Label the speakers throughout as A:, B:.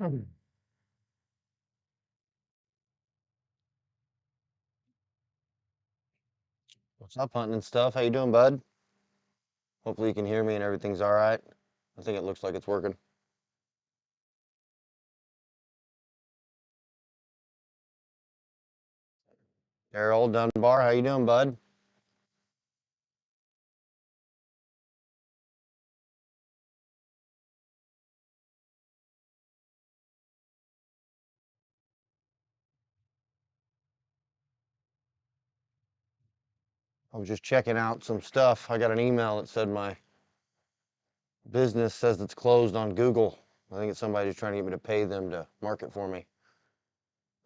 A: What's up, hunting and stuff? How you doing, bud? Hopefully you can hear me and everything's all right. I think it looks like it's working. Errol Dunbar, how you doing, bud? I was just checking out some stuff. I got an email that said my business says it's closed on Google. I think it's somebody who's trying to get me to pay them to market for me.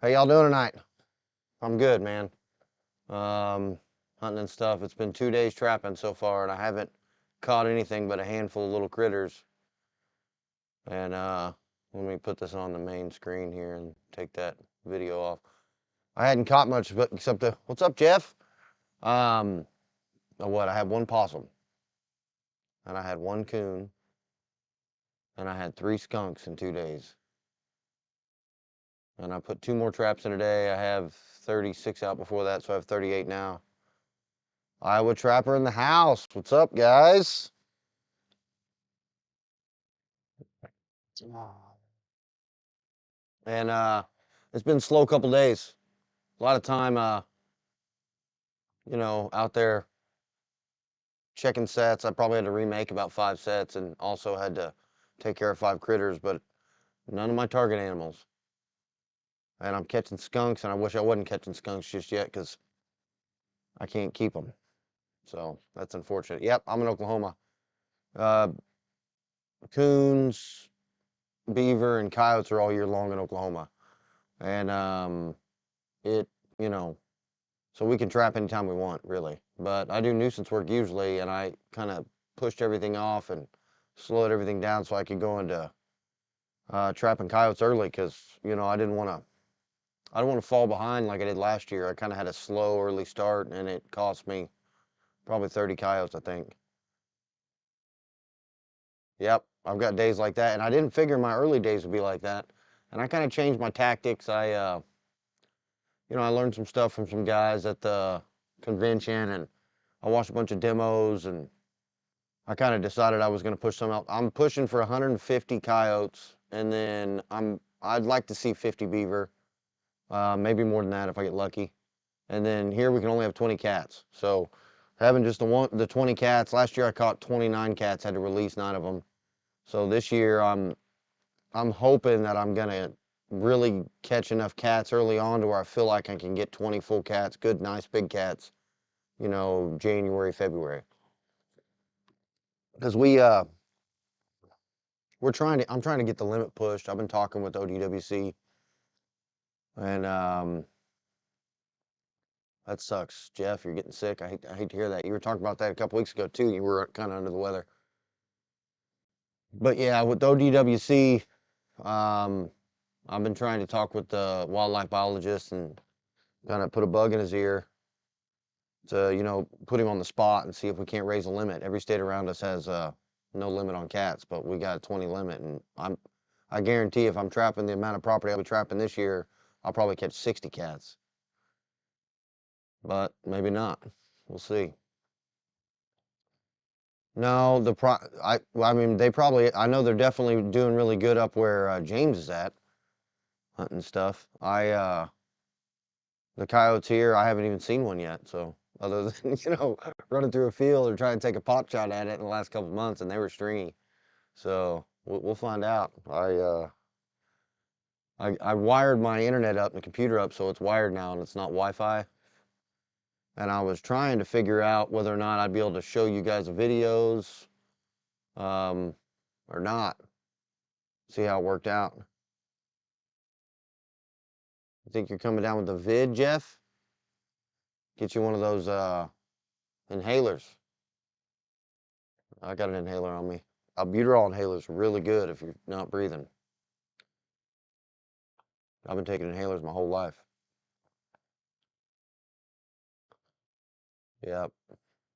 A: How y'all doing tonight? I'm good, man. Hunting and stuff. It's been 2 days trapping so far, and I haven't caught anything but a handful of little critters. And let me put this on the main screen here and take that video off. I hadn't caught much, but except the what's up, Jeff? Um, what? I had one possum, and I had one coon, and I had 3 skunks in 2 days. And I put 2 more traps in a day. I have 36 out before that, so I have 38 now. Iowa Trapper in the house. What's up, guys? And it's been a slow couple days. A lot of time, out there checking sets. I probably had to remake about 5 sets, and also had to take care of 5 critters, but none of my target animals. And I'm catching skunks, and I wish I wasn't catching skunks just yet because I can't keep them. So that's unfortunate. Yep, I'm in Oklahoma. Uh, Coons, beaver, and coyotes are all year long in Oklahoma. And it, you know, so we can trap anytime we want, really. But I do nuisance work usually, and I kind of pushed everything off and slowed everything down so I could go into trapping coyotes early because, I don't want to fall behind like I did last year. I kind of had a slow early start, and it cost me probably 30 coyotes, I think. Yep, I've got days like that, and I didn't figure my early days would be like that. And I kind of changed my tactics. I learned some stuff from some guys at the convention, and I watched a bunch of demos, and I kind of decided I was going to push some out. I'm pushing for 150 coyotes, and then I'd like to see 50 beaver, maybe more than that if I get lucky. And then here we can only have 20 cats. So having just the 20 cats, last year I caught 29 cats, had to release 9 of them. So this year I'm hoping that I'm gonna really catch enough cats early on to where I feel like I can get 20 full cats, good, nice big cats, January, February. Because I'm trying to get the limit pushed. I've been talking with ODWC, and that sucks, Jeff. You're getting sick. I hate to hear that. You were talking about that a couple weeks ago too. You were kind of under the weather. But yeah, with ODWC, um, I've been trying to talk with the wildlife biologist and kind of put a bug in his ear to, put him on the spot and see if we can't raise a limit. Every state around us has no limit on cats, but we got a 20 limit, and I guarantee if I'm trapping the amount of property I'll be trapping this year, I'll probably catch 60 cats. But maybe not. We'll see. No, well, I mean, I know they're definitely doing really good up where James is at, hunting stuff. The coyotes here, I haven't even seen one yet. So other than, running through a field or trying to take a pot shot at it in the last couple of months, and they were stringy. So we'll find out. I wired my internet up and the computer up, so it's wired now and it's not Wi-Fi. And I was trying to figure out whether or not I'd be able to show you guys the videos, or not. See how it worked out. You think you're coming down with the vid, Jeff? Get you one of those inhalers. I got an inhaler on me. Albuterol inhaler is really good if you're not breathing. I've been taking inhalers my whole life. Yep.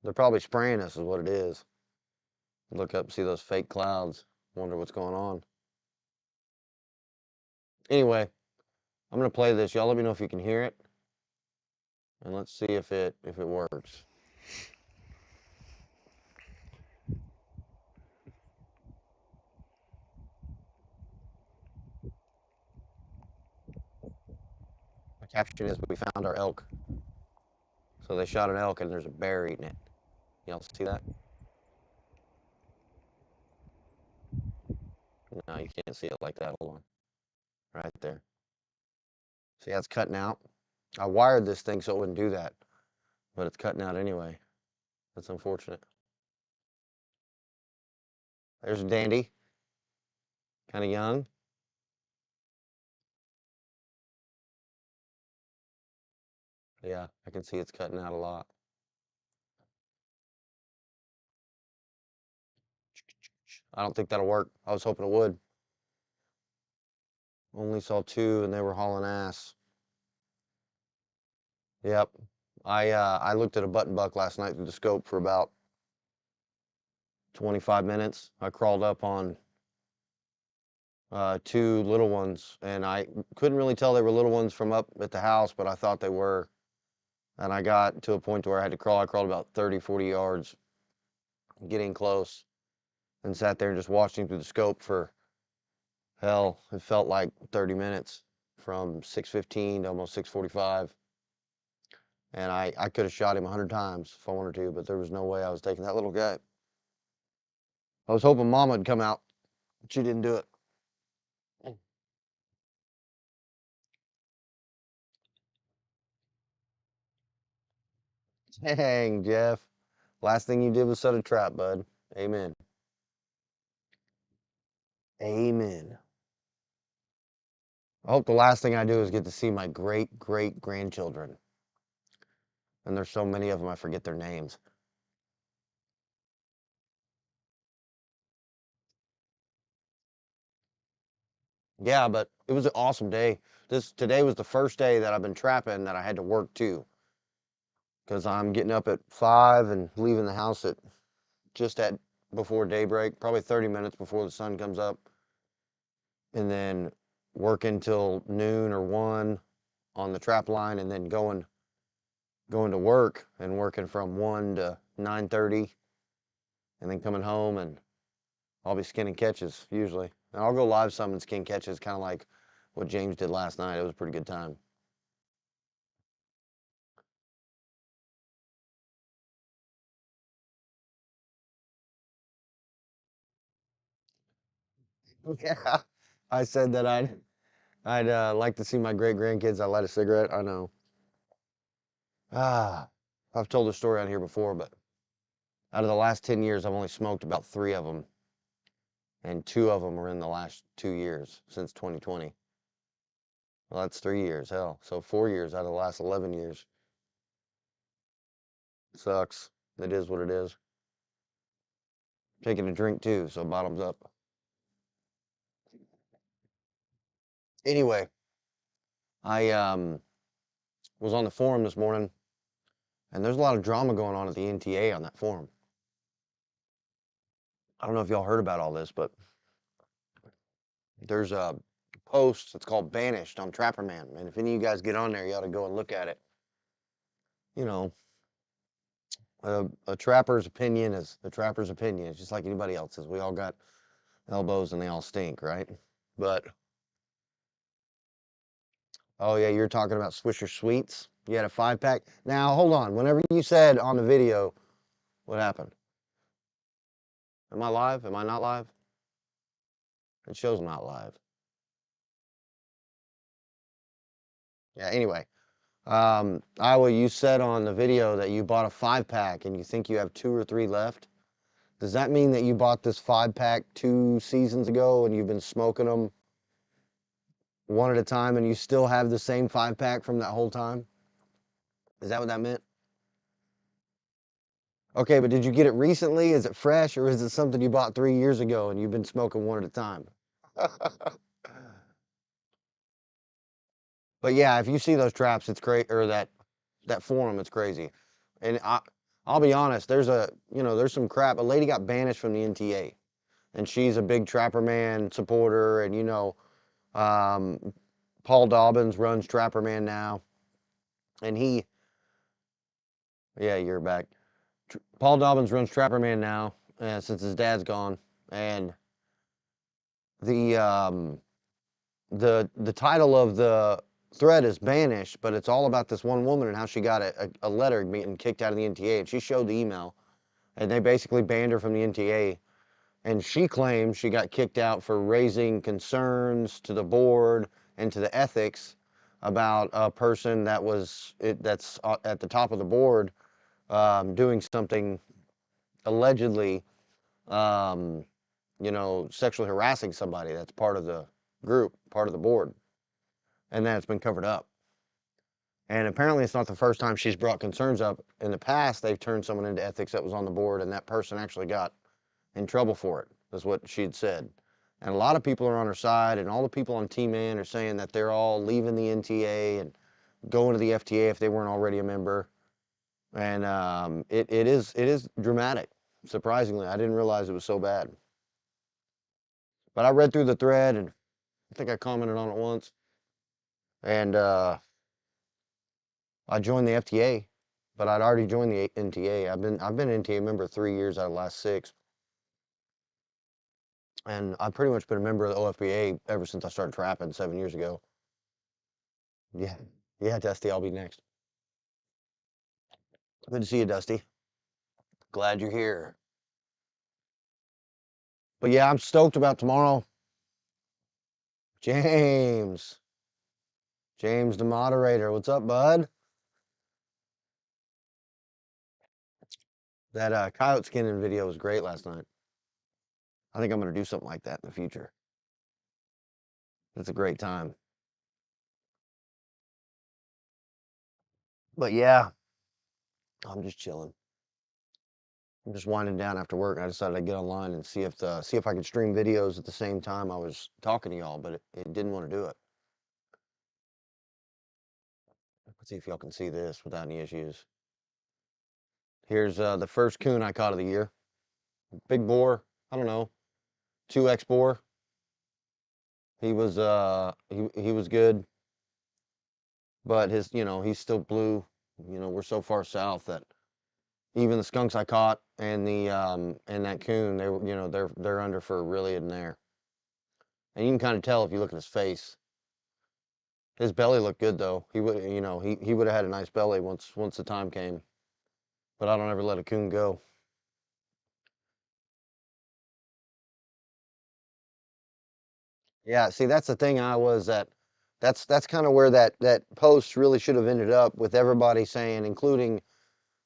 A: They're probably spraying us is what it is. Look up, see those fake clouds. Wonder what's going on. Anyway, I'm gonna play this. Y'all let me know if you can hear it, and let's see if it works. My caption is we found our elk. So they shot an elk and there's a bear eating it. Y'all see that? No, you can't see it like that. Hold on. Right there. See how it's cutting out? I wired this thing so it wouldn't do that, but it's cutting out anyway. That's unfortunate. There's a dandy, kind of young. Yeah, I can see it's cutting out a lot. I don't think that'll work. I was hoping it would. Only saw two and they were hauling ass. Yep. I looked at a button buck last night through the scope for about 25 minutes. I crawled up on two little ones, and I couldn't really tell they were little ones from up at the house, but I thought they were. And I got to a point where I had to crawl. I crawled about 30, 40 yards, getting close, and sat there and just watched him through the scope for, hell, it felt like 30 minutes from 6:15 to almost 6:45. And I could have shot him 100 times if I wanted to, but there was no way I was taking that little guy. I was hoping Mama would come out, but she didn't do it. Dang, Jeff. Last thing you did was set a trap, bud. Amen. Amen. I hope the last thing I do is get to see my great great grandchildren. And there's so many of them, I forget their names. Yeah, but it was an awesome day. Today was the first day that I've been trapping that I had to work too, because I'm getting up at 5 and leaving the house at just at before daybreak, probably 30 minutes before the sun comes up, and then working till noon or 1 on the trap line, and then going to work and working from 1 to 9:30, and then coming home, and I'll be skinning catches usually. And I'll go live some and skin catches, kind of like what James did last night. It was a pretty good time. Yeah, I said that I'd like to see my great grandkids. I light a cigarette. I know. Ah, I've told this story on here before, but out of the last 10 years, I've only smoked about 3 of them, and 2 of them were in the last 2 years since 2020. Well, that's 3 years, hell. So 4 years out of the last 11 years. Sucks. It is what it is. Taking a drink too, so bottoms up. Anyway, I was on the forum this morning, and there's a lot of drama going on at the NTA on that forum. I don't know if y'all heard about all this, but there's a post that's called Banished on Trapper Man. And if any of you guys get on there, you ought to go and look at it. You know, a trapper's opinion is a trapper's opinion. It's just like anybody else's. We all got elbows and they all stink, right? But, oh yeah, you're talking about Swisher Sweets. You had a 5-pack. Now, hold on. Whenever you said on the video, what happened? Am I live? Am I not live? It shows I'm not live. Yeah, anyway. Iowa, you said on the video that you bought a 5-pack and you think you have 2 or 3 left. Does that mean that you bought this 5-pack 2 seasons ago and you've been smoking them one at a time and you still have the same 5-pack from that whole time? Is that what that meant? Okay, but did you get it recently? Is it fresh, or is it something you bought 3 years ago and you've been smoking one at a time? But yeah, if you see those traps, it's great, or that forum, it's crazy. And I'll be honest, there's some crap. A lady got banished from the NTA, and she's a big Trapper Man supporter, and Um, Paul Dobbins runs Trapper Man now, and yeah, you're back. Paul Dobbins runs Trapper Man now, since his dad's gone, and the um, the title of the thread is Banished, but it's all about this one woman and how she got a letter getting kicked out of the NTA, and she showed the email, and they basically banned her from the NTA. And she claims she got kicked out for raising concerns to the board and to the ethics about a person that's at the top of the board, doing something allegedly, um, sexually harassing somebody that's part of the group, part of the board, and that it's been covered up. And apparently, it's not the first time she's brought concerns up. In the past, they've turned someone into ethics that was on the board, and that person actually got in trouble for it, is what she'd said. And a lot of people are on her side, and all the people on Team N are saying that they're all leaving the NTA and going to the FTA if they weren't already a member. And it is dramatic. Surprisingly, I didn't realize it was so bad. But I read through the thread, and I think I commented on it once. And I joined the FTA, but I'd already joined the NTA. I've been an NTA member 3 years out of the last 6. And I've pretty much been a member of the OFBA ever since I started trapping 7 years ago. Yeah. Yeah, Dusty, I'll be next. Good to see you, Dusty. Glad you're here. But yeah, I'm stoked about tomorrow. James. James, the moderator. What's up, bud? That coyote skinning video was great last night. I think I'm going to do something like that in the future. It's a great time. But yeah, I'm just chilling. I'm just winding down after work. I decided I'd get online and see if I could stream videos at the same time I was talking to y'all, but it didn't want to do it. Let's see if y'all can see this without any issues. Here's the first coon I caught of the year. Big boar. I don't know, 2X boar. He was good, but he's still blue. We're so far south that even the skunks I caught and that coon, they were, they're under for really in there. And you can kind of tell if you look at his face. His belly looked good though. He would have had a nice belly once the time came. But I don't ever let a coon go. Yeah, see, that's the thing. That's kind of where that post really should have ended up, with everybody saying, including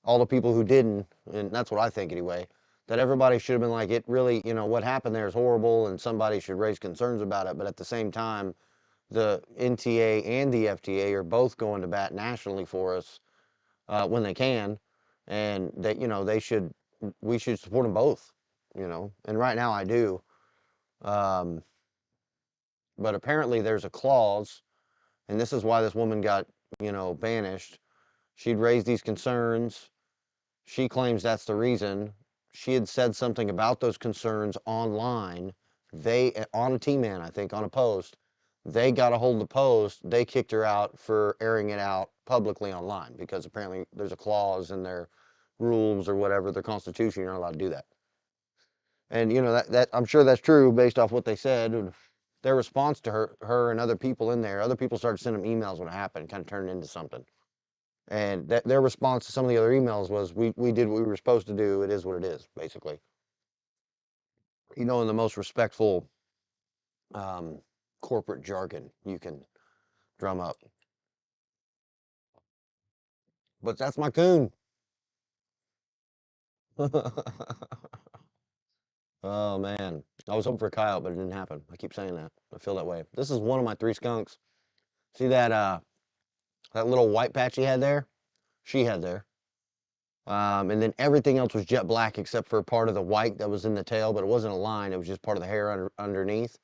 A: all the people who didn't, and that's what I think anyway, that everybody should have been like, it really, what happened there is horrible, and somebody should raise concerns about it. But at the same time, the NTA and the FTA are both going to bat nationally for us, when they can, and that, we should support them both, and right now I do. Um, but apparently there's a clause, and this is why this woman got, banished. She'd raised these concerns. She claims that's the reason. She had said something about those concerns online. On a T-Man, I think, on a post. They got a hold of the post. They kicked her out for airing it out publicly online, because apparently there's a clause in their rules or whatever, their constitution, you're not allowed to do that. And that I'm sure that's true based off what they said. And their response to her and other people in there, other people started sending them emails when it happened, kind of turned into something. And their response to some of the other emails was, we did what we were supposed to do. It is what it is, basically. In the most respectful, um, corporate jargon you can drum up. But that's my coon. Oh man, I was hoping for a coyote, but it didn't happen. I keep saying that. I feel that way. This is one of my 3 skunks. See that little white patch he had there? She had there. And then everything else was jet black except for part of the white that was in the tail, but it wasn't a line. It was just part of the hair underneath.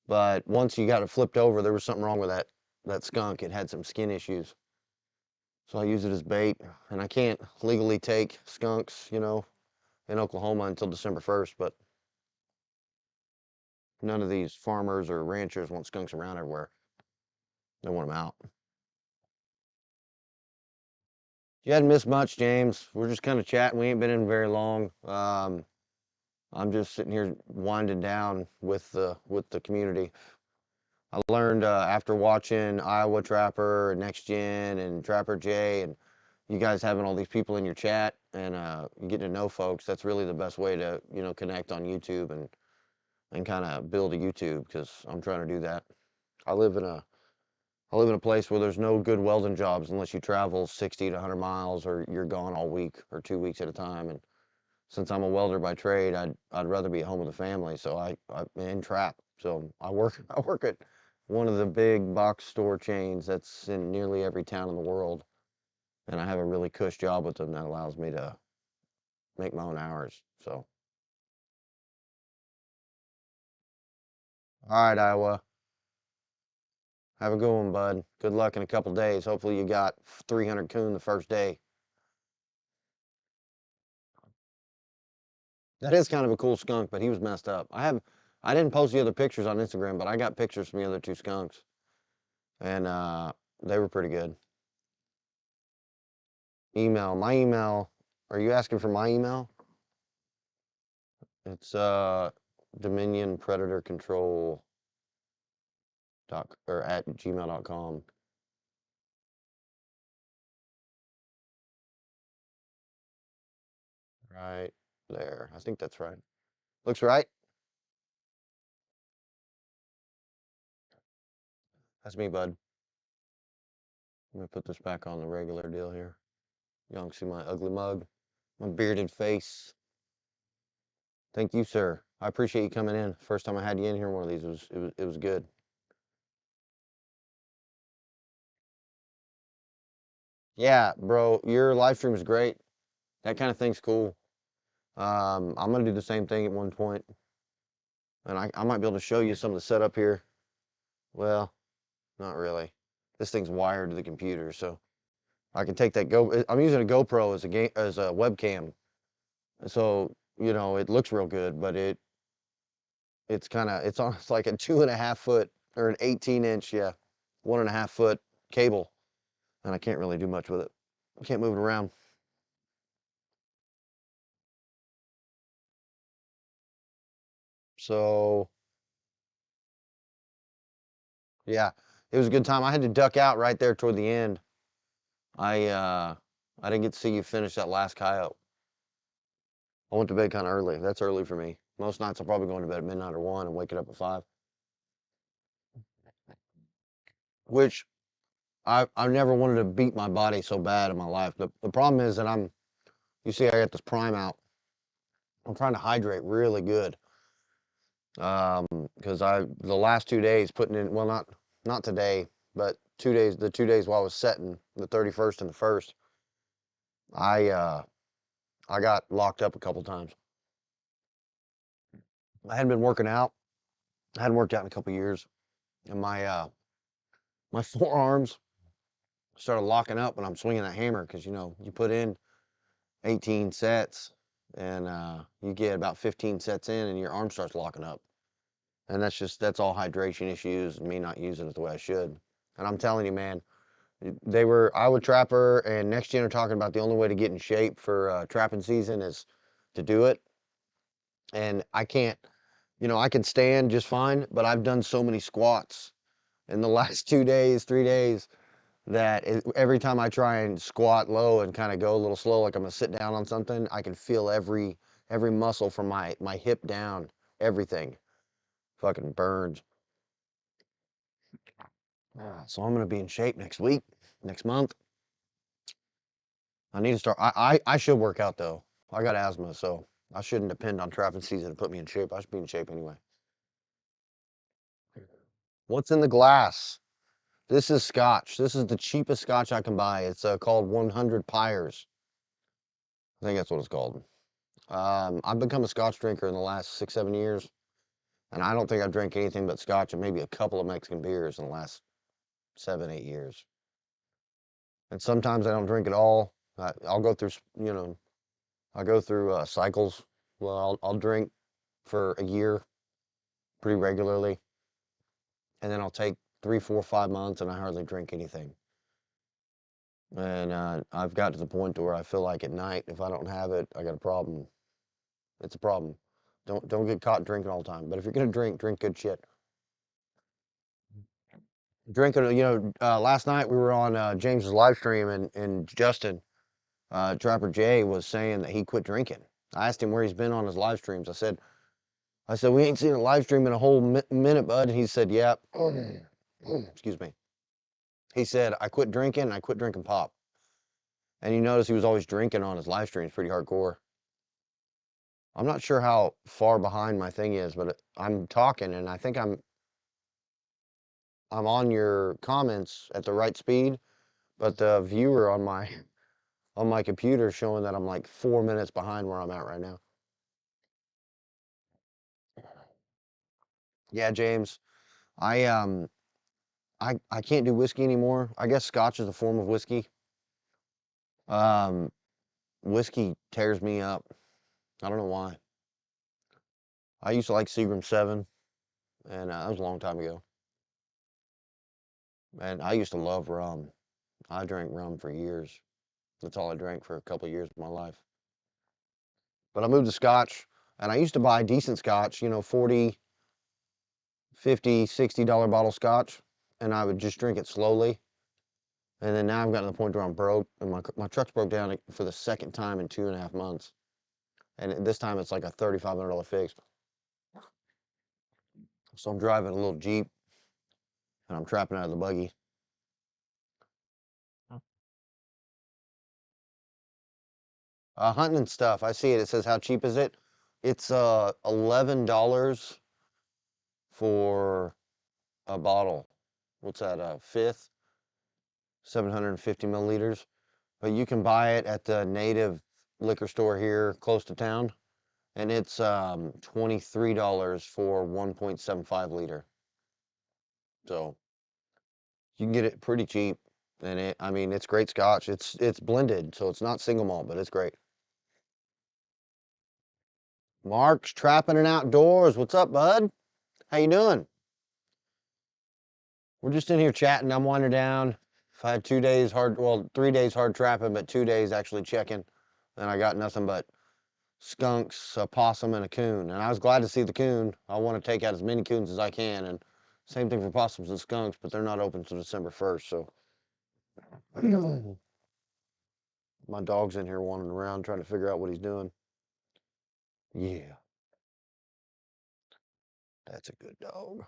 A: But once you got it flipped over, there was something wrong with that skunk. It had some skin issues. So I use it as bait, and I can't legally take skunks, in Oklahoma until December 1st, but None of these farmers or ranchers want skunks around everywhere. They want them out. You hadn't missed much, James. We're just kind of chatting. We ain't been in very long. I'm just sitting here winding down with the community. I learned after watching Iowa Trapper and Next Gen and Trapper J and you guys having all these people in your chat and getting to know folks. That's really the best way to connect on YouTube and kind of build a YouTube because I'm trying to do that. I live in a I live in a place where there's no good welding jobs unless you travel 60 to 100 miles or you're gone all week or 2 weeks at a time. And since I'm a welder by trade, I'd rather be at home with the family. So I'm in trap. So I work I work at one of the big box store chains that's in nearly every town in the world, and I have a really cush job with them that allows me to make my own hours. So all right, Iowa, have a good one, bud. Good luck in a couple days. Hopefully you got 300 coon the first day. That is kind of a cool skunk, but he was messed up. I didn't post the other pictures on Instagram, but I got pictures from the other two skunks, and they were pretty good. My email. Are you asking for my email? It's Dominion Predator Control dot or at gmail.com. Right there. I think that's right. Looks right. That's me, bud. I'm gonna put this back on the regular deal here. Y'all can see my ugly mug, my bearded face. Thank you, sir. I appreciate you coming in. First time I had you in here, one of these it was good. Yeah, bro, your live stream is great. That kind of thing's cool. I'm gonna do the same thing at one point, and I might be able to show you some of the setup here. Well, not really. This thing's wired to the computer, so I can take that I'm using a GoPro as a webcam, so it looks real good, but it's like a 2.5 foot or an 18 inch, yeah, 1.5 foot cable, and I can't really do much with it. I can't move it around. So yeah, it was a good time. I had to duck out right there toward the end. I uh I didn't get to see you finish that last coyote. I went to bed kind of early. That's early for me. Most nights I'm probably going to bed at midnight or 1 and waking up at 5. Which I've never wanted to beat my body so bad in my life. The problem is that you see I got this prime out. I'm trying to hydrate really good. Because the last 2 days putting in, well, not today, but the 2 days while I was setting, the 31st and the 1st, I uh I got locked up a couple times. I hadn't been working out. I hadn't worked out in a couple years, and my forearms started locking up when I'm swinging that hammer because you put in 18 sets and you get about 15 sets in and your arm starts locking up. And that's all hydration issues and me not using it the way I should. And I'm telling you, man, Iowa Trapper and Next Gen are talking about the only way to get in shape for trapping season is to do it. And I can't, I can stand just fine, but I've done so many squats in the last 2 days, 3 days that every time I try and squat low and kind of go a little slow, like I'm gonna sit down on something, I can feel every muscle from my hip down, everything fucking burns. So I'm gonna be in shape next week, next month. I need to start. I should work out though. I got asthma, so I shouldn't depend on trapping season to put me in shape. I should be in shape anyway. What's in the glass? This is scotch. This is the cheapest scotch I can buy. It's called 100 Pyres. I think that's what it's called. I've become a scotch drinker in the last 6, 7 years, and I don't think I've drank anything but scotch and maybe a couple of Mexican beers in the last 7, 8 years. And sometimes I don't drink at all. I'll go through, I go through cycles. Well, I'll drink for a year, pretty regularly, and then I'll take 3, 4, 5 months, and I hardly drink anything. And I've got to the point to where I feel like at night, if I don't have it, I got a problem. It's a problem. Don't get caught drinking all the time. But if you're gonna drink, drink good shit. Drinking, last night we were on James's live stream, and Justin, Trapper Jay, was saying that he quit drinking. I asked him where he's been on his live streams. I said, we ain't seen a live stream in a whole minute, bud. And he said, yeah. Excuse me. He said, I quit drinking, and I quit drinking pop. And you notice he was always drinking on his live streams, pretty hardcore. I'm not sure how far behind my thing is, but I'm talking, and I think I'm on your comments at the right speed, but the viewer on my computer is showing that I'm like 4 minutes behind where I'm at right now. Yeah, James, I I can't do whiskey anymore. I guess Scotch is a form of whiskey. Um, Whiskey tears me up. I don't know why. I used to like Seagram 7, and that was a long time ago. And I used to love rum. I drank rum for years. That's all I drank for a couple of years of my life. But I moved to Scotch, and I used to buy decent Scotch, 40, 50, $60 bottle Scotch, and I would just drink it slowly. And then now I've gotten to the point where I'm broke, and my truck's broke down for the second time in 2.5 months. And this time it's like a $3,500 fix. So I'm driving a little Jeep, and I'm trapping out of the buggy. Hunting and stuff. I see it. It says, how cheap is it? It's $11 for a bottle. What's that? A fifth? 750 milliliters. But you can buy it at the native liquor store here close to town, and it's $23 for 1.75 liter. So you can get it pretty cheap, and I mean, it's great Scotch. It's blended, so it's not single malt, but it's great. Mark's trapping and outdoors. What's up, bud? How you doing? We're just in here chatting. I'm winding down. I had 2 days hard, well, 3 days hard trapping, but 2 days actually checking, and I got nothing but skunks, a possum, and a coon. And I was glad to see the coon. I want to take out as many coons as I can. And same thing for possums and skunks, but they're not open until December 1st. So my dog's in here wandering around trying to figure out what he's doing. Yeah, that's a good dog.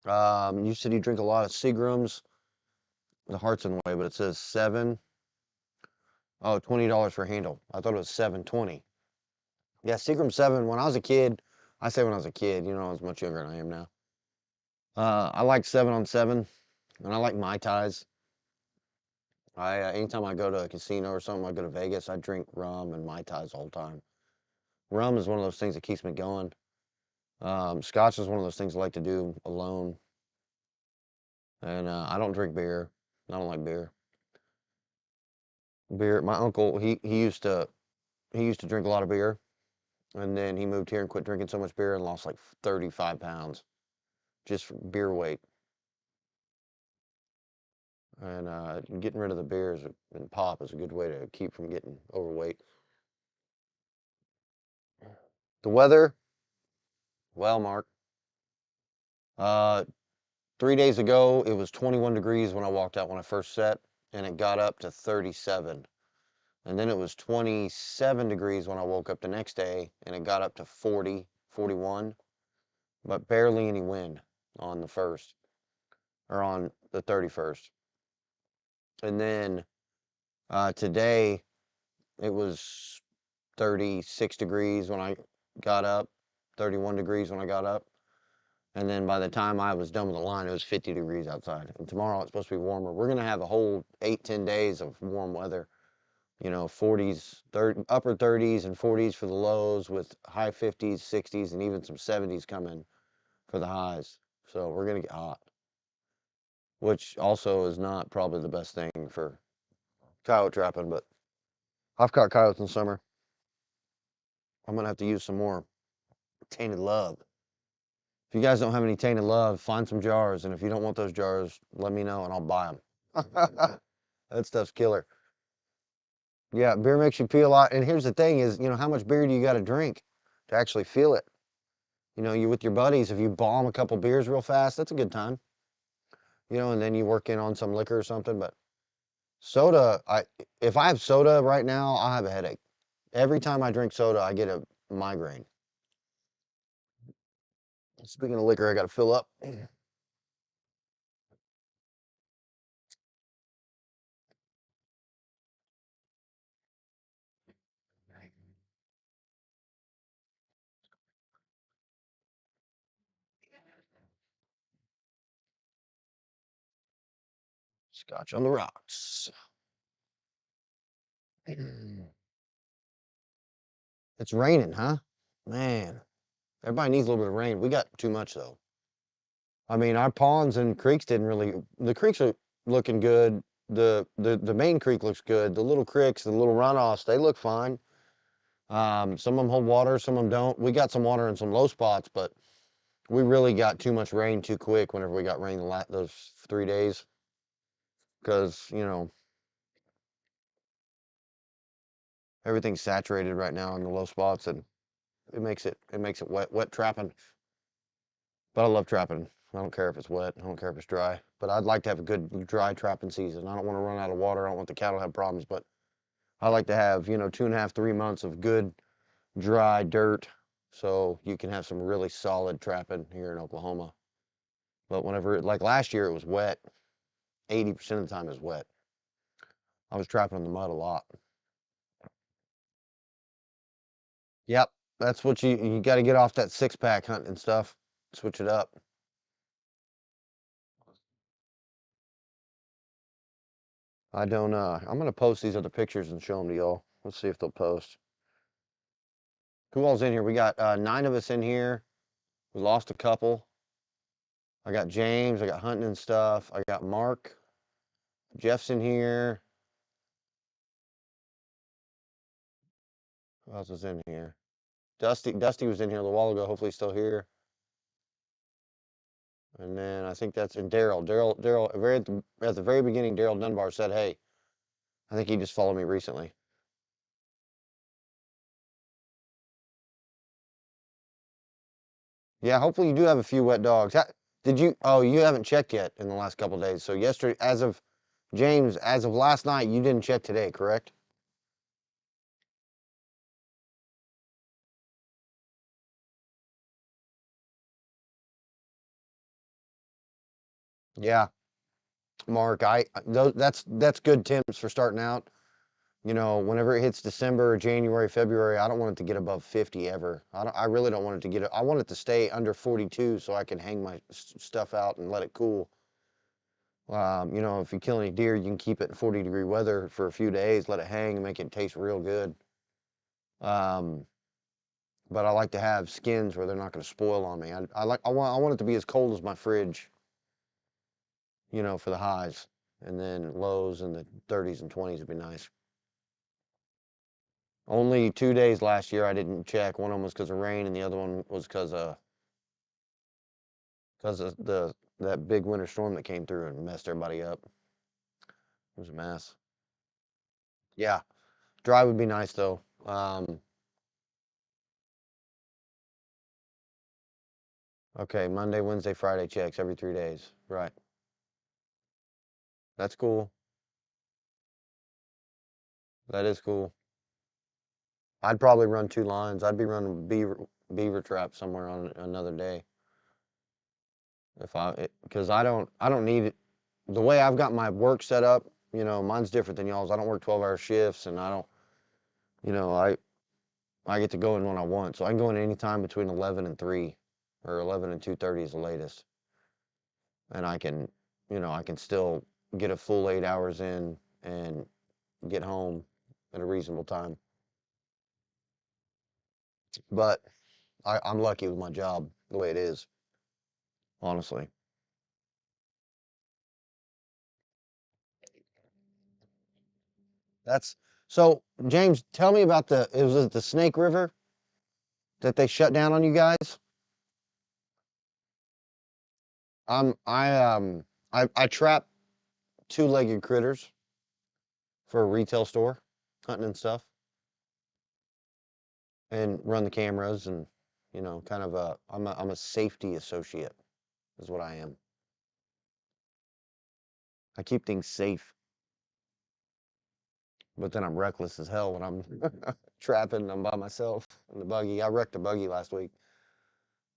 A: You said you drink a lot of Seagrams. The heart's in the way, but it says seven. Oh, $20 for a handle. I thought it was 720. Yeah, Seagram 7. When I was a kid, I say when I was a kid, I was much younger than I am now. I like 7 on 7, and I like Mai Tais. Anytime I go to a casino or something, I go to Vegas, I drink rum and Mai Tais all the time. Rum is one of those things that keeps me going. Scotch is one of those things I like to do alone. And I don't drink beer. I don't like beer. Beer. My uncle, he used to drink a lot of beer, and then he moved here and quit drinking so much beer and lost like 35 pounds just for beer weight. And getting rid of the beers and pop is a good way to keep from getting overweight. The weather, well, Mark, uh, 3 days ago, it was 21 degrees when I walked out when I first set, and it got up to 37. And then it was 27 degrees when I woke up the next day, and it got up to 40, 41, but barely any wind on the first, or on the 31st. And then today, it was 36 degrees when I got up, 31 degrees when I got up. And then by the time I was done with the line, it was 50 degrees outside. And tomorrow it's supposed to be warmer. We're going to have a whole 8, 10 days of warm weather. 40s, upper 30s and 40s for the lows, with high 50s, 60s, and even some 70s coming for the highs. So we're going to get hot, which also is not probably the best thing for coyote trapping, but I've caught coyotes in summer. I'm gonna have to use some more tainted love. If you guys don't have any tainted love, find some jars, and if you don't want those jars, let me know and I'll buy them. That stuff's killer. Yeah, beer makes you feel a lot. And here's the thing: is how much beer do you got to drink to actually feel it? You with your buddies, if you bomb a couple beers real fast, that's a good time. And then you work in on some liquor or something. But soda, if I have soda right now, I have a headache. Every time I drink soda, I get a migraine. Speaking of liquor, I got to fill up. Scotch on the rocks. It's raining, huh? Man, everybody needs a little bit of rain. We got too much though. I mean, our ponds and creeks didn't really. The creeks are looking good. The main creek looks good. The little creeks, the little runoffs, they look fine. Some of them hold water, some of them don't. We got some water in some low spots, but we really got too much rain too quick whenever we got rain those 3 days. Because everything's saturated right now in the low spots, and it makes it wet trapping. But I love trapping. I don't care if it's wet. I don't care if it's dry. But I'd like to have a good dry trapping season. I don't want to run out of water. I don't want the cattle to have problems. But I like to have 2.5, 3 months of good dry dirt, so you can have some really solid trapping here in Oklahoma. But whenever, like last year, it was wet. 80% of the time is wet. I was trapping in the mud a lot. Yep, that's what you got to get off that 6-pack hunting and stuff. Switch it up. I don't. I'm gonna post these other pictures and show them to y'all. Let's see if they'll post. Who all's in here? We got 9 of us in here. We lost a couple. I got James. I got hunting and stuff. I got Mark. Jeff's in here. Who else is in here? Dusty was in here a little while ago. Hopefully he's still here. And then I think that's in Daryl. Daryl. At the very beginning, Daryl Dunbar said, "Hey, I think he just followed me recently." Yeah. Hopefully you do have a few wet dogs. Did you? Oh, you haven't checked yet in the last couple of days. So yesterday, as of James, as of last night, you didn't check today, correct? Yeah, Mark. That's good tips for starting out. Whenever it hits December, January, February, I don't want it to get above 50 ever. I really don't want it to get. I want it to stay under 42 so I can hang my stuff out and let it cool. If you kill any deer, you can keep it in 40-degree weather for a few days, let it hang, and make it taste real good. Um, but I like to have skins where they're not going to spoil on me. I want it to be as cold as my fridge, for the highs, and then lows in the 30s and 20s would be nice. Only 2 days last year I didn't check. One of them was because of rain, and the other one was because of that big winter storm that came through and messed everybody up. It was a mess. Yeah, dry would be nice though. Okay, Monday, Wednesday, Friday checks every 3 days. Right. That's cool. That is cool. I'd probably run 2 lines. I'd be running beaver trap somewhere on another day because I don't need it. The way I've got my work set up, mine's different than y'all's. I don't work 12-hour shifts, and I don't, you know, I get to go in when I want, so I can go in any time between 11 and 3, or 11 and 2:30 is the latest, and I can still get a full 8 hours in and get home at a reasonable time. But I'm lucky with my job the way it is, honestly. That's so. James, tell me about was it the Snake River? that they shut down on you guys? I'm I trap two-legged critters for a retail store, hunting and stuff, and run the cameras and kind of I'm a safety associate is what I am. I keep things safe, but then I'm reckless as hell when I'm trapping and I'm by myself in the buggy. I wrecked a buggy last week.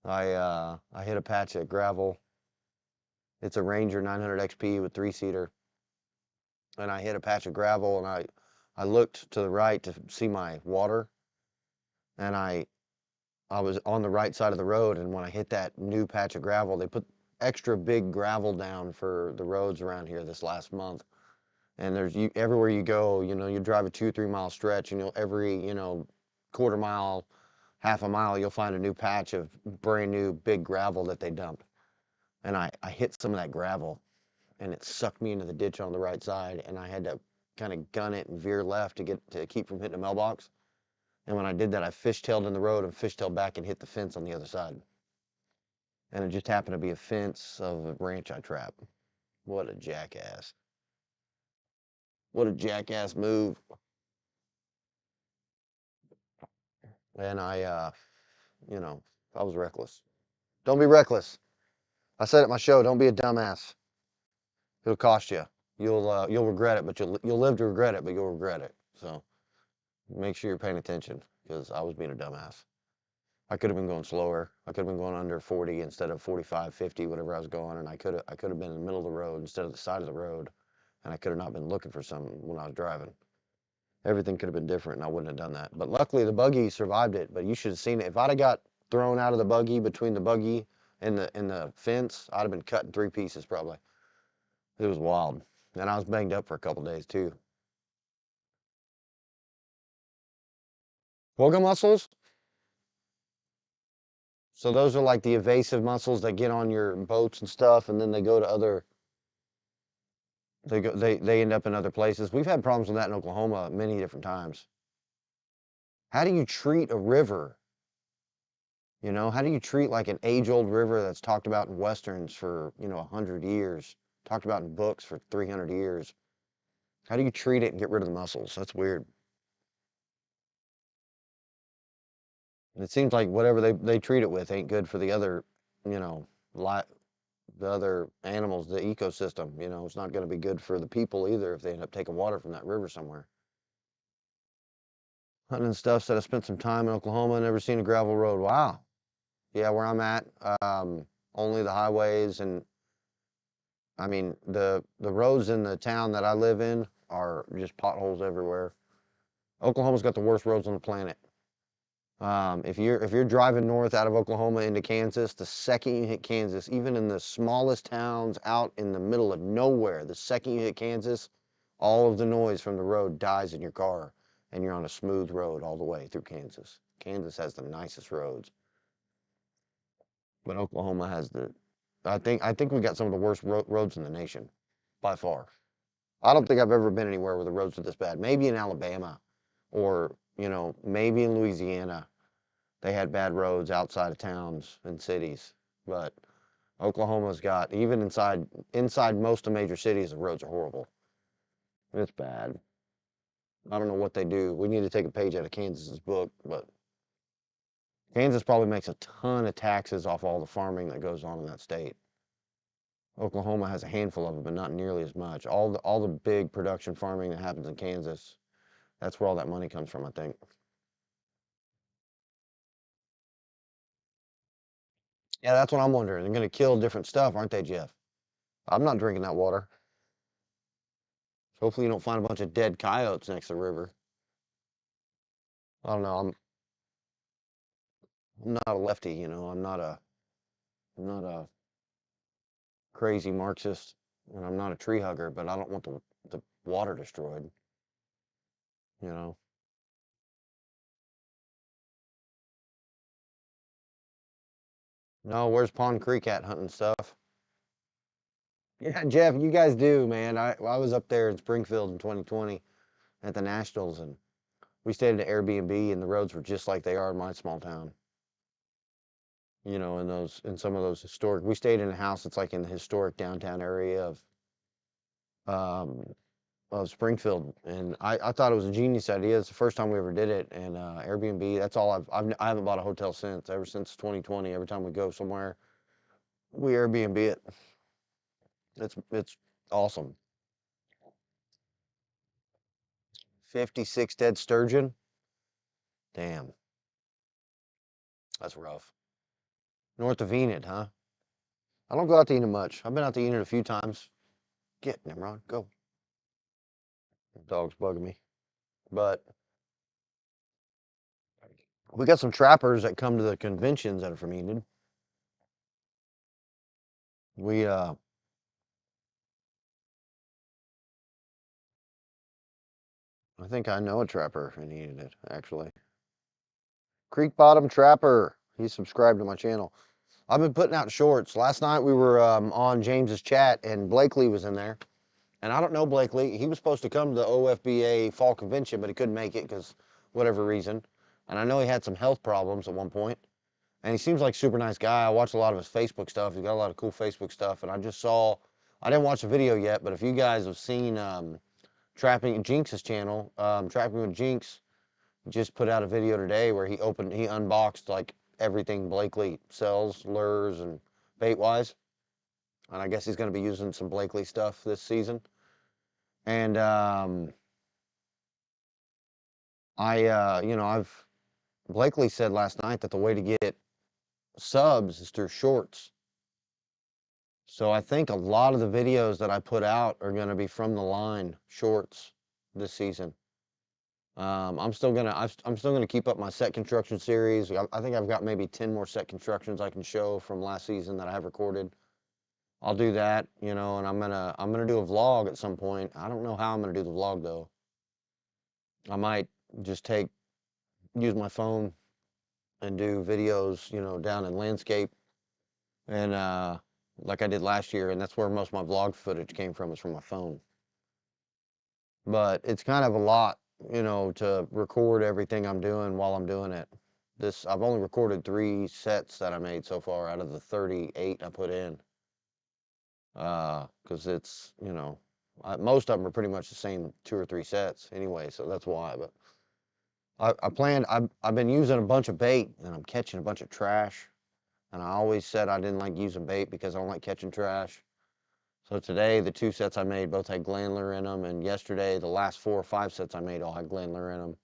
A: I hit a patch of gravel. It's a Ranger 900 XP with three-seater, and I hit a patch of gravel and I looked to the right to see my water, and I was on the right side of the road, and when I hit that new patch of gravel, they put extra big gravel down for the roads around here this last month. And everywhere you go, you drive a 2 or 3 mile stretch, and every, quarter mile, half a mile, you'll find a new patch of brand new big gravel that they dumped. And I hit some of that gravel, and it sucked me into the ditch on the right side, and I had to kind of gun it and veer left to keep from hitting a mailbox. And when I did that, I fishtailed in the road and fishtailed back and hit the fence on the other side. And it just happened to be a fence of a ranch I trap. What a jackass. What a jackass move. And I was reckless. Don't be reckless. I said at my show, don't be a dumbass. It'll cost you. You'll regret it, but you'll live to regret it, but you'll regret it. So make sure you're paying attention because I was being a dumbass. I could have been going slower. I could have been going under 40 instead of 45, 50, whatever I was going, and I could have been in the middle of the road instead of the side of the road, and I could have not been looking for something when I was driving. Everything could have been different, and I wouldn't have done that. But luckily, the buggy survived it. But you should have seen it. If I'd have got thrown out of the buggy between the buggy and the fence, I'd have been cut in 3 pieces probably. It was wild, and I was banged up for a couple days too. Quagga mussels. So those are like the evasive mussels that get on your boats and stuff, and then they go to other. They end up in other places. We've had problems with that in Oklahoma many different times. How do you treat a river? How do you treat like an age-old river that's talked about in westerns for 100 years, talked about in books for 300 years? How do you treat it and get rid of the mussels? That's weird. And it seems like whatever they treat it with ain't good for the other, you know, li the other animals, the ecosystem. It's not going to be good for the people either if they end up taking water from that river somewhere. Hunting and stuff. Said I spent some time in Oklahoma, never seen a gravel road. Wow. Yeah, where I'm at, only the highways, and I mean the roads in the town that I live in are just potholes everywhere. Oklahoma's got the worst roads on the planet. If you're driving north out of Oklahoma into Kansas, the second you hit Kansas, even in the smallest towns out in the middle of nowhere, the second you hit Kansas, all of the noise from the road dies in your car, and you're on a smooth road all the way through Kansas. Kansas has the nicest roads, but Oklahoma has the. I think we got some of the worst roads in the nation, by far. I don't think I've ever been anywhere where the roads are this bad. Maybe in Alabama, or maybe in Louisiana. They had bad roads outside of towns and cities, but Oklahoma's got even inside most of major cities, the roads are horrible. It's bad. I don't know what they do. We need to take a page out of Kansas's book, but Kansas probably makes a ton of taxes off all the farming that goes on in that state. Oklahoma has a handful of them, but not nearly as much. All the big production farming that happens in Kansas, that's where all that money comes from, I think. Yeah, that's what I'm wondering. They're going to kill different stuff, aren't they, Jeff? I'm not drinking that water. Hopefully you don't find a bunch of dead coyotes next to the river. I don't know. I'm not a lefty, I'm not a crazy Marxist, and I'm not a tree hugger, but I don't want the water destroyed, you know. No, where's Pond Creek at hunting stuff? Yeah, Jeff, you guys do, man. I was up there in Springfield in 2020 at the Nationals, and we stayed at an Airbnb, and the roads were just like they are in my small town. you know, in some of those historic. We stayed in a house that's like in the historic downtown area um, of Springfield, and I thought it was a genius idea. It's the first time we ever did it, and Airbnb. That's all I haven't bought a hotel since. Ever since 2020, every time we go somewhere, we Airbnb it. It's awesome. 56 dead sturgeon. Damn, that's rough. North of Enid, huh? I don't go out to Enid much. I've been out to Enid a few times. Get Nimrod, go. Dog's bugging me. But we got some trappers that come to the conventions that are from Enid. We I think I know a trapper in Enid actually. Creek Bottom Trapper. He's subscribed to my channel. I've been putting out shorts. Last night we were on James's chat and Blakely was in there. And I don't know Blakely. He was supposed to come to the OFBA fall convention, but he couldn't make it because whatever reason. And I know he had some health problems at one point. And he seems like a super nice guy. I watch a lot of his Facebook stuff. He's got a lot of cool Facebook stuff. And I just saw, I didn't watch the video yet, but if you guys have seen Trapping Jinx's channel, Trapping with Jinx just put out a video today where he unboxed like everything Blakely sells, lures and bait wise. And I guess he's going to be using some Blakely stuff this season. And you know, Blakely said last night that the way to get subs is through shorts. So I think a lot of the videos that I put out are going to be from the line shorts this season. I'm still gonna keep up my set construction series. I think I've got maybe 10 more set constructions I can show from last season that I have recorded. I'll do that, you know, and I'm gonna do a vlog at some point. I don't know how I'm gonna do the vlog though. I might just use my phone and do videos, you know, down in landscape and like I did last year, and that's where most of my vlog footage came from, is from my phone. But it's kind of a lot, you know, to record everything I'm doing while I'm doing it. I've only recorded 3 sets that I made so far out of the 38 I put in. Because it's, you know, most of them are pretty much the same 2 or 3 sets anyway, so that's why. But I've been using a bunch of bait and I'm catching a bunch of trash. And I always said I didn't like using bait because I don't like catching trash. So today, the 2 sets I made both had gland lure in them, and yesterday, the last 4 or 5 sets I made all had gland lure in them.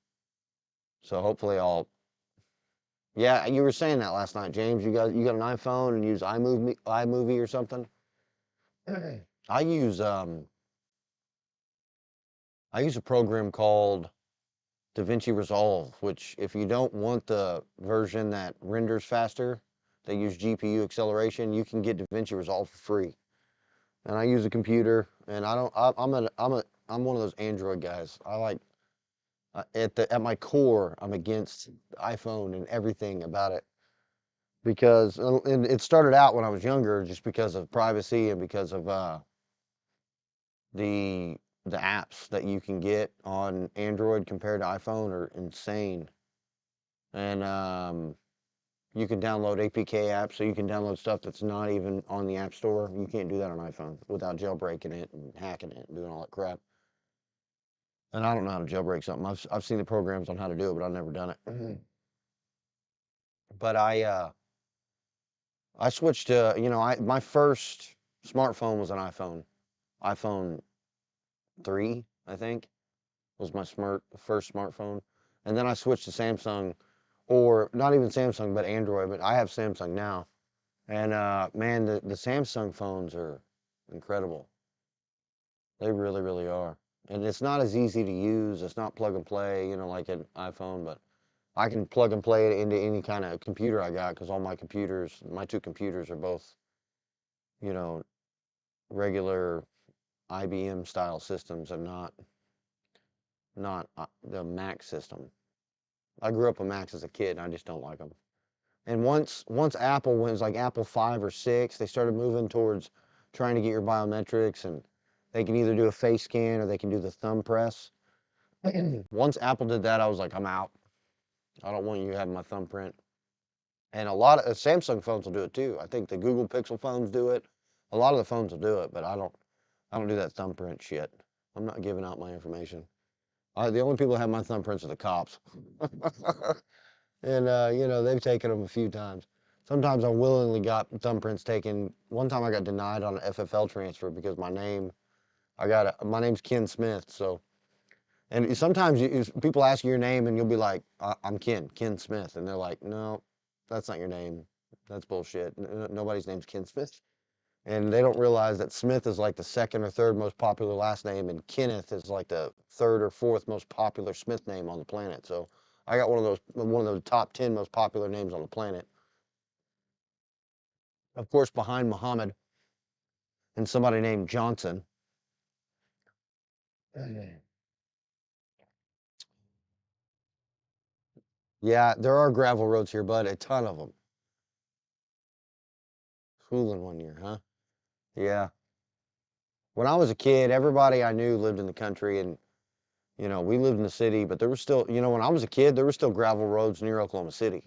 A: So hopefully yeah, you were saying that last night, James. You got an iPhone and use iMovie or something? I use I use a program called DaVinci Resolve, which if you don't want the version that renders faster, they use GPU acceleration, you can get DaVinci Resolve for free. And I use a computer, and I'm one of those Android guys. I like at my core, I'm against iPhone and everything about it because and it started out when I was younger, just because of privacy and because of the the apps that you can get on Android compared to iPhone are insane. And you can download APK apps, so you can download stuff that's not even on the App Store. You can't do that on iPhone without jailbreaking it and hacking it and doing all that crap. And I don't know how to jailbreak something. I've seen the programs on how to do it, but I've never done it. But I switched to, you know, my first smartphone was an iPhone 3, I think, was my first smartphone. And then I switched to Samsung, or not even Samsung, but Android, but I have Samsung now. And man, the Samsung phones are incredible. They really, really are. And it's not as easy to use. It's not plug and play, you know, like an iPhone, but I can plug and play it into any kind of computer I got because all my 2 computers are both, you know, regular IBM style systems and not the Mac system. I grew up with Macs as a kid and I just don't like them. And once Apple was like Apple 5 or 6, they started moving towards trying to get your biometrics, and they can either do a face scan or they can do the thumb press. Once Apple did that, I was like, I'm out. I don't want you having my thumbprint. And a lot of Samsung phones will do it too. I think the Google Pixel phones do it. A lot of the phones will do it, but I don't do that thumbprint shit. I'm not giving out my information. The only people that have my thumbprints are the cops. And, you know, they've taken them a few times. Sometimes I willingly got thumbprints taken. One time I got denied on an FFL transfer because my name's Ken Smith. So, and sometimes people ask you your name and you'll be like, I'm Ken Smith. And they're like, no, that's not your name. That's bullshit. Nobody's name's Ken Smith. And they don't realize that Smith is like the second or third most popular last name, and Kenneth is like the third or fourth most popular Smith name on the planet. So I got one of those top 10 most popular names on the planet. Of course, behind Muhammad and somebody named Johnson. Yeah, there are gravel roads here, bud, a ton of them. Fooling one year, huh? Yeah. When I was a kid, everybody I knew lived in the country, and you know, we lived in the city, but there was still, you know, when I was a kid, there were still gravel roads near Oklahoma City.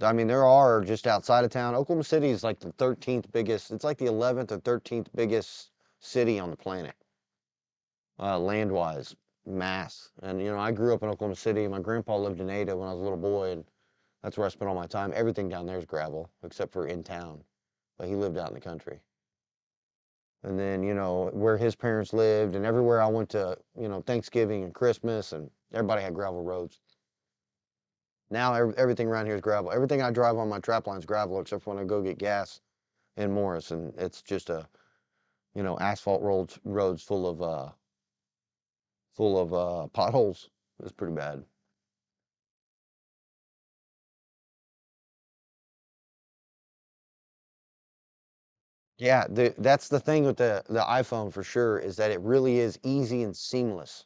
A: I mean, there are just outside of town. Oklahoma City is like the 13th biggest, it's like the 11th or 13th biggest city on the planet, land-wise, mass. And, you know, I grew up in Oklahoma City. My grandpa lived in Ada when I was a little boy, and that's where I spent all my time. Everything down there is gravel, except for in town. But he lived out in the country. And then, you know, where his parents lived and everywhere I went to, you know, Thanksgiving and Christmas, and everybody had gravel roads. Now everything around here is gravel. Everything I drive on my trap line is gravel, except for when I go get gas in Morris, and it's just you know, asphalt roads full of potholes. It's pretty bad. Yeah, that's the thing with the iPhone for sure, is that it really is easy and seamless.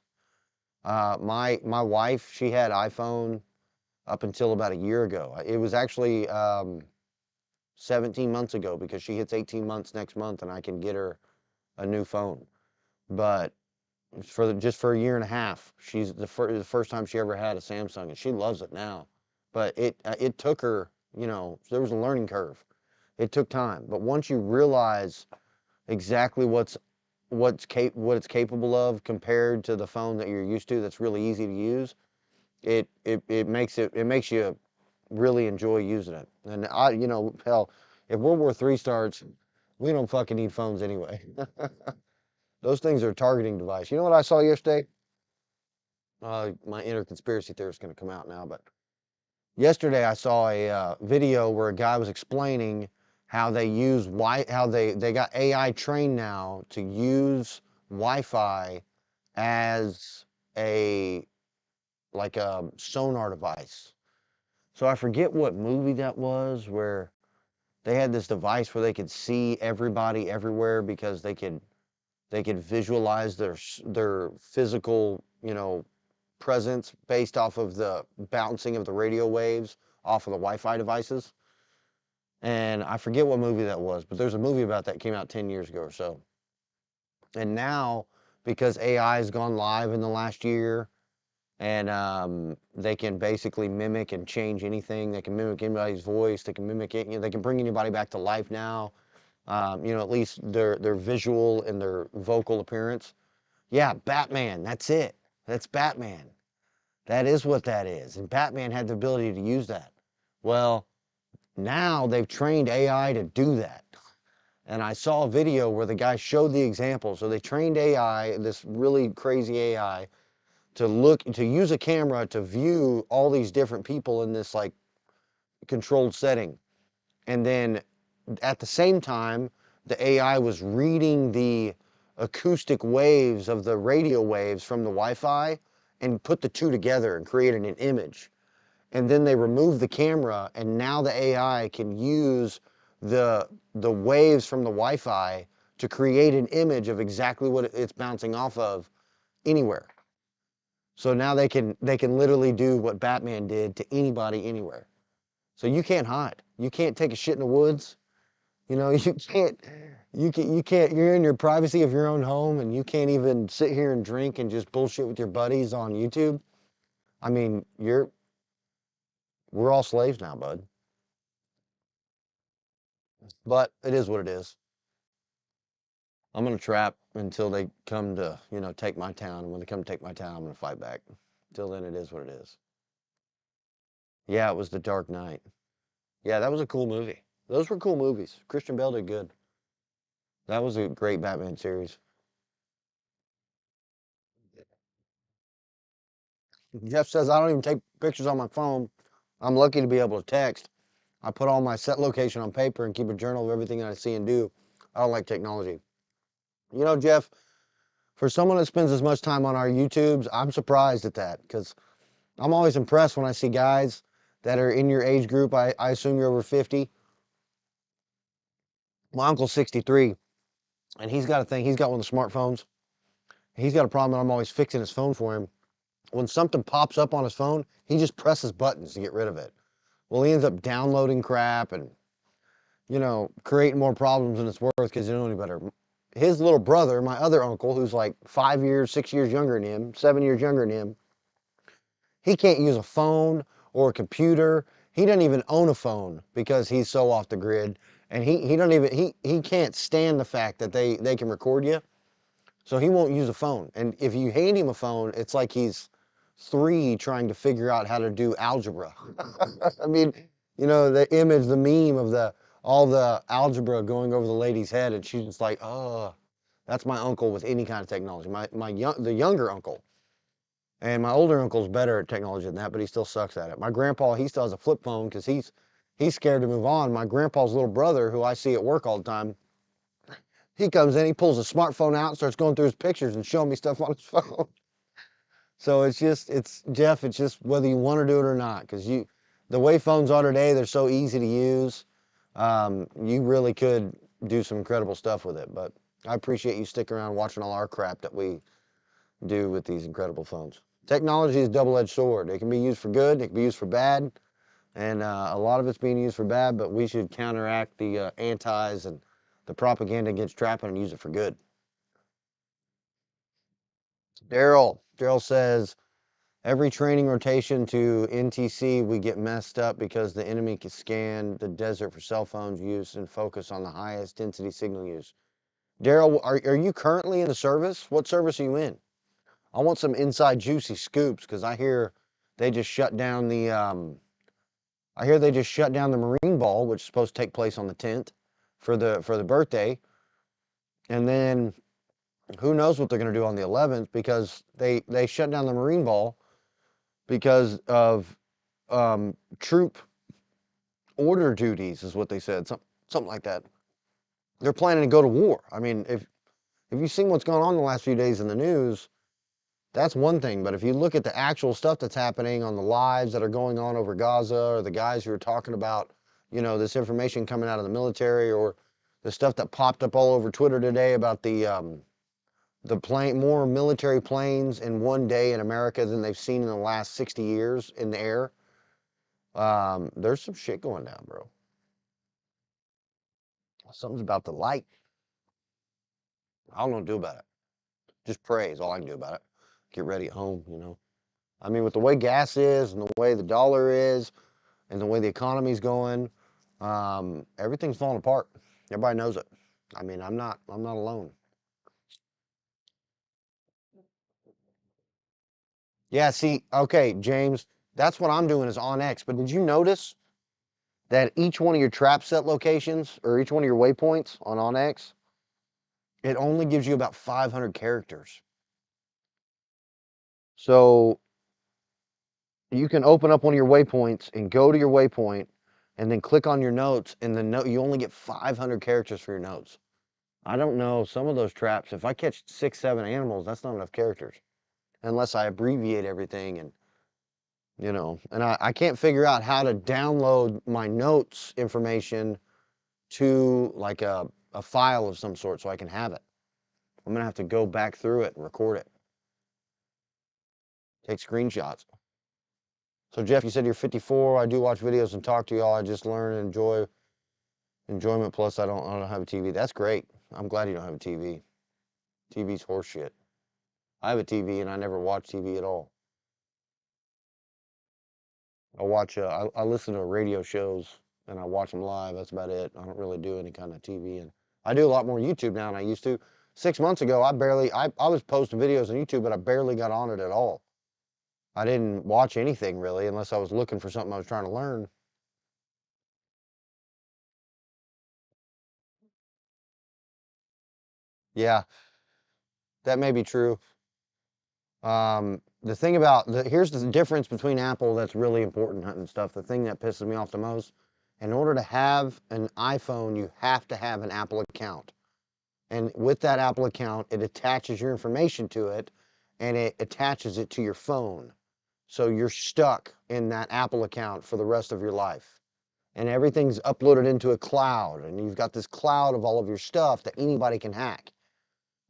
A: My wife, she had iPhone up until about a year ago. It was actually 17 months ago, because she hits 18 months next month and I can get her a new phone. But just for a year and a half, she's the first time she ever had a Samsung, and she loves it now. But it took her, you know, there was a learning curve. It took time, but once you realize exactly what it's capable of compared to the phone that you're used to, that's really easy to use, it makes you really enjoy using it. And you know, hell, if World War III starts, we don't fucking need phones anyway. Those things are a targeting device. You know what I saw yesterday? My inner conspiracy theorist is going to come out now, but yesterday I saw a video where a guy was explaining how they got AI trained now to use Wi-Fi as a like a sonar device. So I forget what movie that was, where they had this device where they could see everybody everywhere, because they could visualize their physical, you know, presence based off of the bouncing of the radio waves off of the Wi-Fi devices. And I forget what movie that was, but there's a movie about that came out 10 years ago or so. And now, because AI has gone live in the last year, and they can basically mimic and change anything. They can mimic anybody's voice. They can mimic it. You know, they can bring anybody back to life now. You know, at least their visual and their vocal appearance. Yeah, Batman. That's it. That's Batman. That is what that is. And Batman had the ability to use that. Well, now they've trained AI to do that. And I saw a video where the guy showed the example. So they trained AI, this really crazy AI, to use a camera to view all these different people in this like controlled setting. And then at the same time, the AI was reading the acoustic waves of the radio waves from the Wi-Fi and put the two together and created an image. And then they removed the camera, and now the AI can use the waves from the Wi-Fi to create an image of exactly what it's bouncing off of anywhere. So now they can literally do what Batman did to anybody anywhere. So you can't hide. You can't take a shit in the woods. You know, you can't you're in your privacy of your own home, and you can't even sit here and drink and just bullshit with your buddies on YouTube. I mean, we're all slaves now, bud. But it is what it is. I'm gonna trap until they come to, take my town. And when they come to take my town, I'm gonna fight back. Till then, it is what it is. Yeah, it was The Dark Knight. Yeah, that was a cool movie. Those were cool movies. Christian Bale did good. That was a great Batman series. Jeff says I don't even take pictures on my phone. I'm lucky to be able to text. I put all my set location on paper and keep a journal of everything that I see and do. I don't like technology. Jeff, for someone that spends as much time on our YouTubes, I'm surprised at that because I'm always impressed when I see guys that are in your age group. I assume you're over 50. My uncle's 63, and he's got a thing. He's got one of the smartphones. He's got a problem that I'm always fixing his phone for him. When something pops up on his phone, he just presses buttons to get rid of it. Well, he ends up downloading crap and, creating more problems than it's worth because he doesn't know any better. His little brother, my other uncle, who's like 5 years, 6 years younger than him, 7 years younger than him, he can't use a phone or a computer. He doesn't even own a phone because he's so off the grid. And he don't even he can't stand the fact that they can record you. So he won't use a phone. And if you hand him a phone, it's like he's 3 trying to figure out how to do algebra. I mean, the image, the meme of all the algebra going over the lady's head, and she's just like, oh, that's my uncle with any kind of technology. The younger uncle. And my older uncle's better at technology than that, but he still sucks at it. My grandpa, he still has a flip phone because he's scared to move on. My grandpa's little brother, who I see at work all the time, he comes in, he pulls a smartphone out, and starts going through his pictures and showing me stuff on his phone. So it's Jeff, it's just whether you want to do it or not, because the way phones are today, they're so easy to use. You really could do some incredible stuff with it. But I appreciate you sticking around watching all our crap that we do with these incredible phones. Technology is a double-edged sword. It can be used for good, it can be used for bad, and a lot of it's being used for bad, but we should counteract the antis and the propaganda against trapping and use it for good. Daryl says, every training rotation to NTC, we get messed up because the enemy can scan the desert for cell phones use and focus on the highest density signal use. Daryl, are you currently in the service? What service are you in? I want some inside juicy scoops because they just shut down the I hear they just shut down the Marine Ball, which is supposed to take place on the 10th for the birthday, and then who knows what they're going to do on the 11th because they shut down the Marine Ball because of troop order duties, is what they said, something like that. They're planning to go to war. I mean, if you've seen what's going on the last few days in the news, that's one thing. But if you look at the actual stuff that's happening on the lives that are going on over Gaza, or the guys who are talking about, this information coming out of the military, or the stuff that popped up all over Twitter today about more military planes in one day in America than they've seen in the last 60 years in the air. There's some shit going down, bro. Something's about the light. I don't know what to do about it. Just pray is all I can do about it. Get ready at home. I mean, with the way gas is and the way the dollar is and the way the economy's going, everything's falling apart. Everybody knows it. I mean, I'm not alone. Yeah, see, okay, James, that's what I'm doing is on X. But did you notice that each one of your trap set locations or each one of your waypoints on X, it only gives you about 500 characters. So you can open up one of your waypoints and go to your waypoint and then click on your notes, and the note you only get 500 characters for your notes. I don't know, some of those traps, if I catch 6, 7 animals, that's not enough characters. Unless I abbreviate everything and I can't figure out how to download my notes information to like a file of some sort so I can have it. I'm gonna have to go back through it and record it, take screenshots. So Jeff, you said you're 54. I do watch videos and talk to y'all. I just learn and enjoy enjoyment. Plus, I don't have a TV. That's great. I'm glad you don't have a TV. TV's horseshit. I have a TV and I never watch TV at all. I listen to radio shows and I watch them live. That's about it. I don't really do any kind of TV, and I do a lot more YouTube now than I used to. 6 months ago, I was posting videos on YouTube, but I barely got on it at all. I didn't watch anything really unless I was looking for something I was trying to learn. Yeah, that may be true. The thing about here's the difference between Apple that's really important and stuff. The thing that pisses me off the most, in order to have an iPhone, you have to have an Apple account. And with that Apple account, it attaches your information to it and it attaches it to your phone. So you're stuck in that Apple account for the rest of your life. And everything's uploaded into a cloud, and you've got this cloud of all of your stuff that anybody can hack.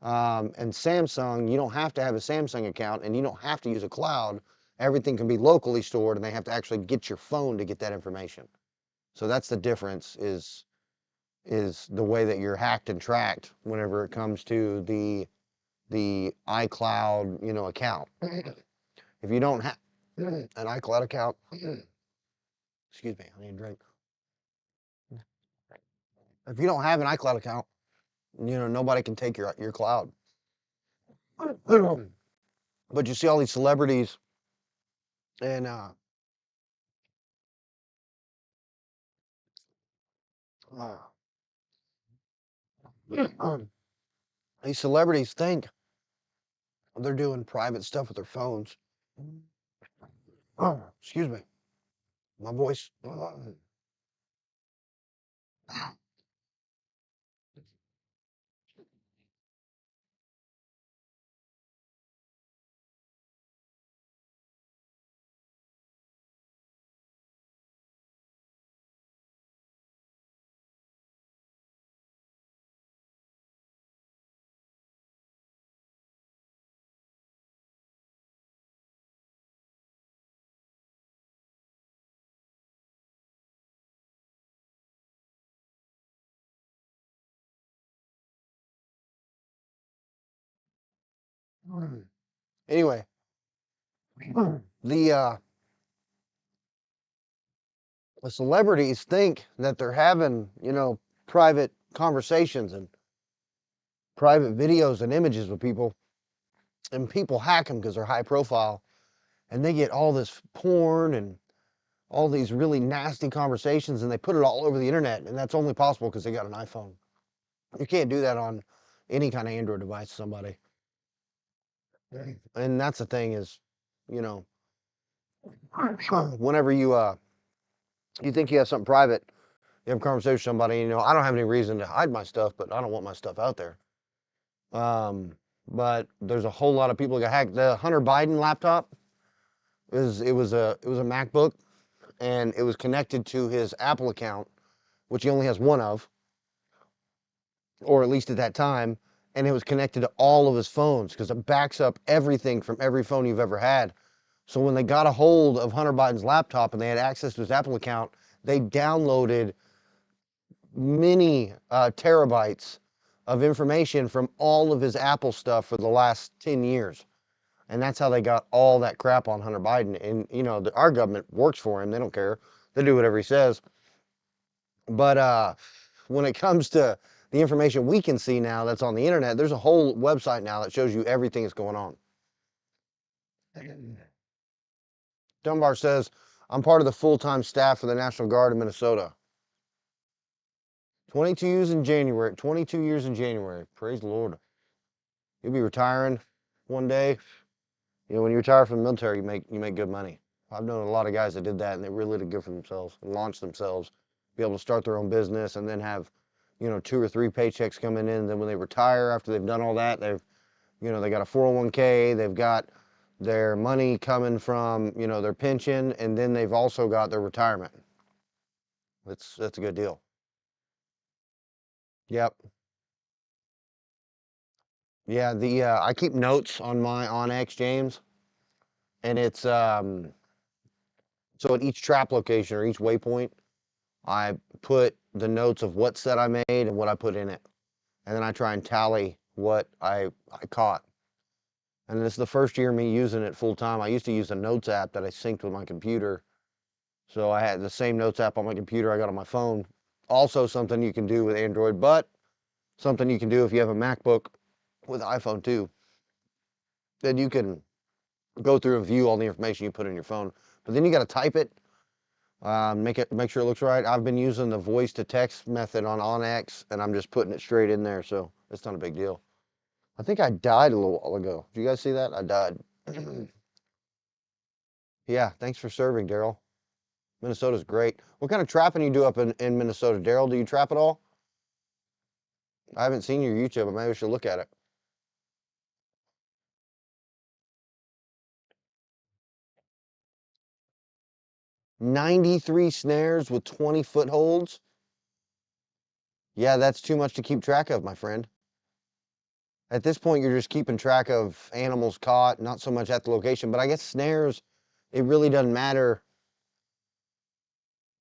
A: And Samsung, you don't have to have a Samsung account and you don't have to use a cloud. Everything can be locally stored and they have to actually get your phone to get that information. So that's the difference is the way that you're hacked and tracked whenever it comes to the iCloud, account. If you don't have an iCloud account, excuse me, I need a drink. If you don't have an iCloud account, nobody can take your cloud. But you see all these celebrities and uh, these celebrities think they're doing private stuff with their phones. Excuse me, my voice. Anyway, the uh, the celebrities think that they're having, private conversations and private videos and images with people, and people hack them because they're high profile, and they get all this porn and all these really nasty conversations, and they put it all over the internet, and that's only possible because they got an iPhone. You can't do that on any kind of Android device, somebody. And that's the thing is, you know, whenever you think you have something private, you have a conversation with somebody, I don't have any reason to hide my stuff, but I don't want my stuff out there. But there's a whole lot of people that got hacked. The Hunter Biden laptop it was a MacBook, and it was connected to his Apple account, which he only has one of, or at least at that time, and it was connected to all of his phones because it backs up everything from every phone you've ever had. So when they got a hold of Hunter Biden's laptop and they had access to his Apple account, they downloaded many terabytes of information from all of his Apple stuff for the last 10 years. And that's how they got all that crap on Hunter Biden. And, our government works for him. They don't care. They do whatever he says. But when it comes to the information we can see now that's on the internet, there's a whole website now that shows you everything that's going on. Dunbar says, I'm part of the full-time staff for the National Guard in Minnesota. 22 years in January. 22 years in January. Praise the Lord. You'll be retiring one day. When you retire from the military, you make good money. I've known a lot of guys that did that, and they really did good for themselves and launched themselves, be able to start their own business, and then have, 2 or 3 paychecks coming in. And then when they retire, after they've done all that, they got a 401k, they've got their money coming from, their pension, and then they've also got their retirement. That's a good deal. Yep. Yeah. I keep notes on my OnX, James, and it's so at each trap location or each waypoint, I put the notes of what set I made and what I put in it. And then I try and tally what I caught. And this is the first year of me using it full time. I used to use a notes app that I synced with my computer. So I had the same notes app on my computer I got on my phone. Also something you can do with Android, but something you can do if you have a MacBook with iPhone too. Then you can go through and view all the information you put in your phone. But then you got to type it, make sure it looks right. I've been using the voice to text method on Onyx, and I'm just putting it straight in there, so it's not a big deal. I think I died a little while ago. Did you guys see that? I died. Yeah, thanks for serving, Daryl. Minnesota's great. What kind of trapping you do up in Minnesota, Daryl? Do you trap at all? I haven't seen your YouTube, but maybe I should look at it. 93 snares with 20 footholds. Yeah, that's too much to keep track of, my friend. At this point, you're just keeping track of animals caught, not so much at the location. But I guess snares, it really doesn't matter.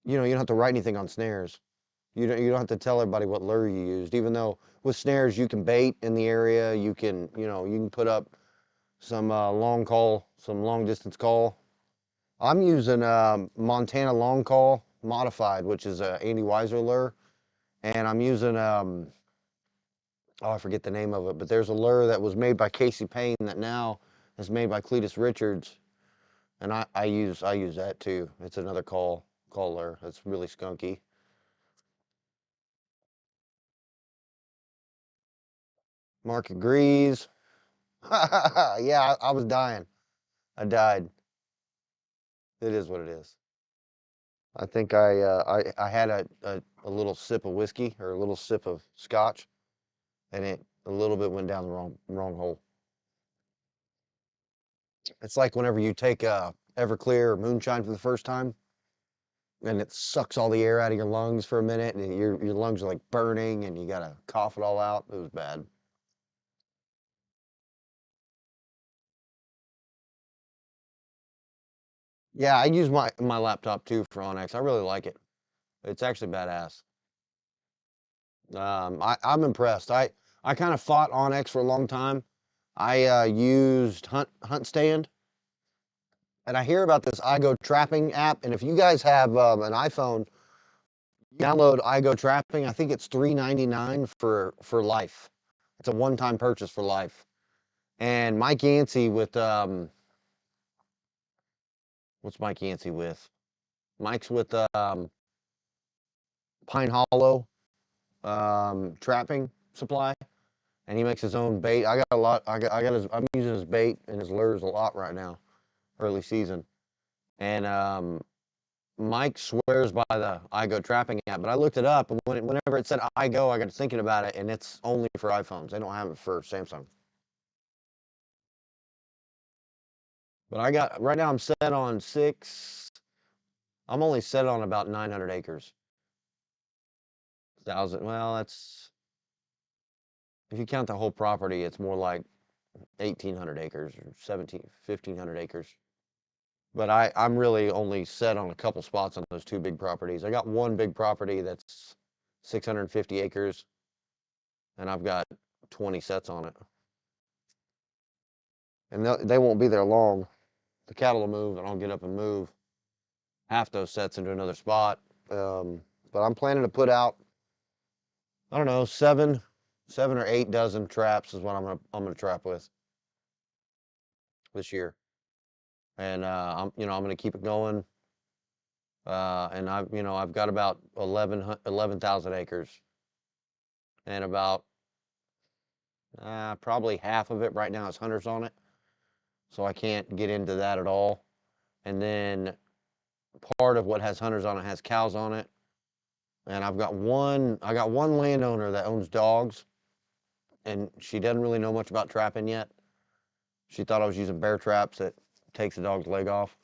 A: You don't have to write anything on snares. You don't have to tell everybody what lure you used. Even though with snares, you can bait in the area. You can put up some some long distance call. I'm using Montana long call modified, which is a Andy Weiser lure, and I'm using oh, I forget the name of it, but there's a lure that was made by Casey Payne that now is made by Cletus Richards, and I use that too. It's another call lure. It's really skunky. Mark agrees. Yeah, I was dying. I died. It is what it is. I think I had a little sip of whiskey or a little sip of scotch, and it a little bit went down the wrong hole. It's like whenever you take Everclear or moonshine for the first time, and it sucks all the air out of your lungs for a minute, and your lungs are like burning, and you gotta cough it all out. It was bad. Yeah, I use my laptop too for Onyx. I really like it. It's actually badass. I'm impressed. I kind of fought Onyx for a long time. I used Hunt Stand, and I hear about this iGo trapping app. And if you guys have an iPhone, download iGo trapping. I think it's $3.99 for life. It's a one-time purchase for life. And Mike Yancey with what's Mike Yancey with? Mike's with Pine Hollow trapping supply, and he makes his own bait. I got a lot. I'm using his bait and his lures a lot right now, early season. And Mike swears by the iGo trapping app, but I looked it up, and whenever it said iGo, I got to thinking about it, and it's only for iPhones. They don't have it for Samsung. But I got right now. I'm set on six. I'm only set on about 900 acres. Thousand. Well, that's if you count the whole property, it's more like 1,800 acres or 1,500 acres. But I'm really only set on a couple spots on those two big properties. I got one big property that's 650 acres, and I've got 20 sets on it. And they won't be there long. The cattle will move, and I'll get up and move half those sets into another spot. But I'm planning to put out, I don't know, seven or 8 dozen traps is what I'm gonna trap with this year. And I'm gonna keep it going. And I've got about 11,000 acres, and about probably half of it right now is hunters on it, so I can't get into that at all. And then part of what has hunters on it has cows on it, and I got one landowner that owns dogs, and she doesn't really know much about trapping yet. She thought I was using bear traps that takes the dog's leg off,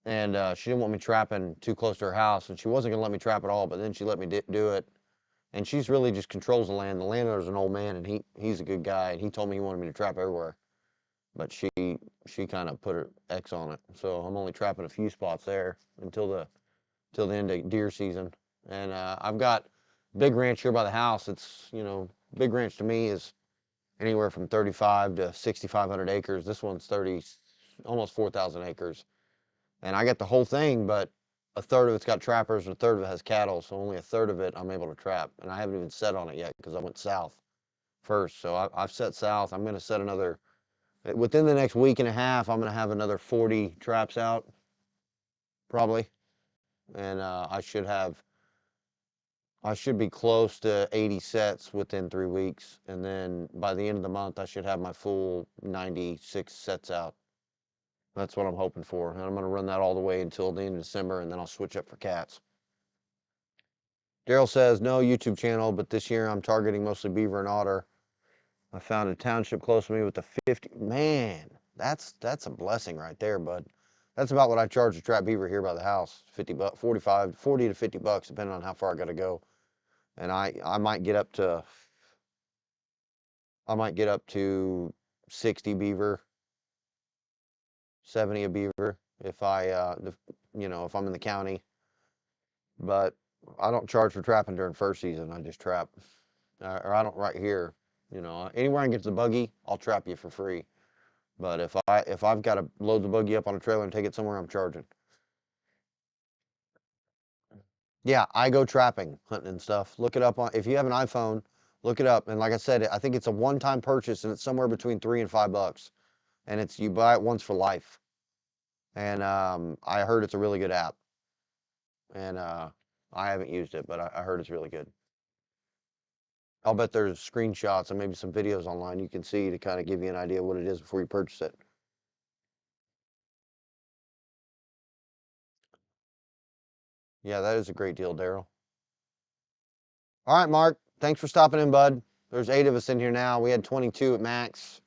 A: and she didn't want me trapping too close to her house, and she wasn't gonna let me trap at all. But then she let me do it, and she's really just controls the land. The landowner's an old man, and he's a good guy, and he told me he wanted me to trap everywhere. But she kind of put her X on it, so I'm only trapping a few spots there till the end of deer season. And I've got big ranch here by the house. It's big ranch to me is anywhere from 35 to 6,500 acres. This one's 30, almost 4,000 acres, and I got the whole thing. But a third of it's got trappers, and a third of it has cattle. So only a third of it I'm able to trap, and I haven't even set on it yet because I went south first. So I've set south. I'm going to set another within the next week and a half. I'm going to have another 40 traps out probably, and I should be close to 80 sets within 3 weeks, and then by the end of the month I should have my full 96 sets out. That's what I'm hoping for, and I'm going to run that all the way until the end of December, and then I'll switch up for cats. Daryl says no YouTube channel, but this year I'm targeting mostly beaver and otter. I found a township close to me with the 50. Man, that's a blessing right there, bud. That's about what I charge to trap beaver here by the house. 50 bucks, 45, 40 to 50 bucks, depending on how far I got to go. And I might get up to 60 beaver, 70 a beaver if if I'm in the county. But I don't charge for trapping during first season. I just trap, or I don't right here. Anywhere I can get to the buggy, I'll trap you for free. But if I've got to load the buggy up on a trailer and take it somewhere, I'm charging. Yeah, I go trapping, hunting and stuff. Look it up on if you have an iPhone, look it up. And like I said, I think it's a one-time purchase, and it's somewhere between $3 and $5. And it's you buy it once for life. And I heard it's a really good app. And I haven't used it, but I heard it's really good. I'll bet there's screenshots and maybe some videos online you can see to kind of give you an idea what it is before you purchase it. Yeah, that is a great deal, Daryl. All right, Mark. Thanks for stopping in, bud. There's 8 of us in here now. We had 22 at max,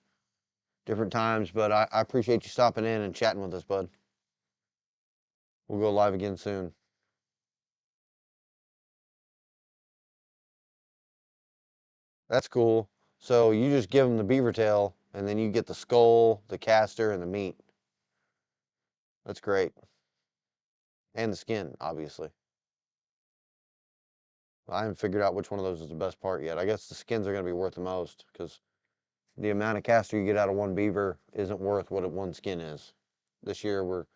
A: different times, but I appreciate you stopping in and chatting with us, bud. We'll go live again soon. That's cool. So you just give them the beaver tail, and then you get the skull, the caster, and the meat. That's great. And the skin, obviously. I haven't figured out which one of those is the best part yet. I guess the skins are going to be worth the most because the amount of caster you get out of one beaver isn't worth what one skin is. This year,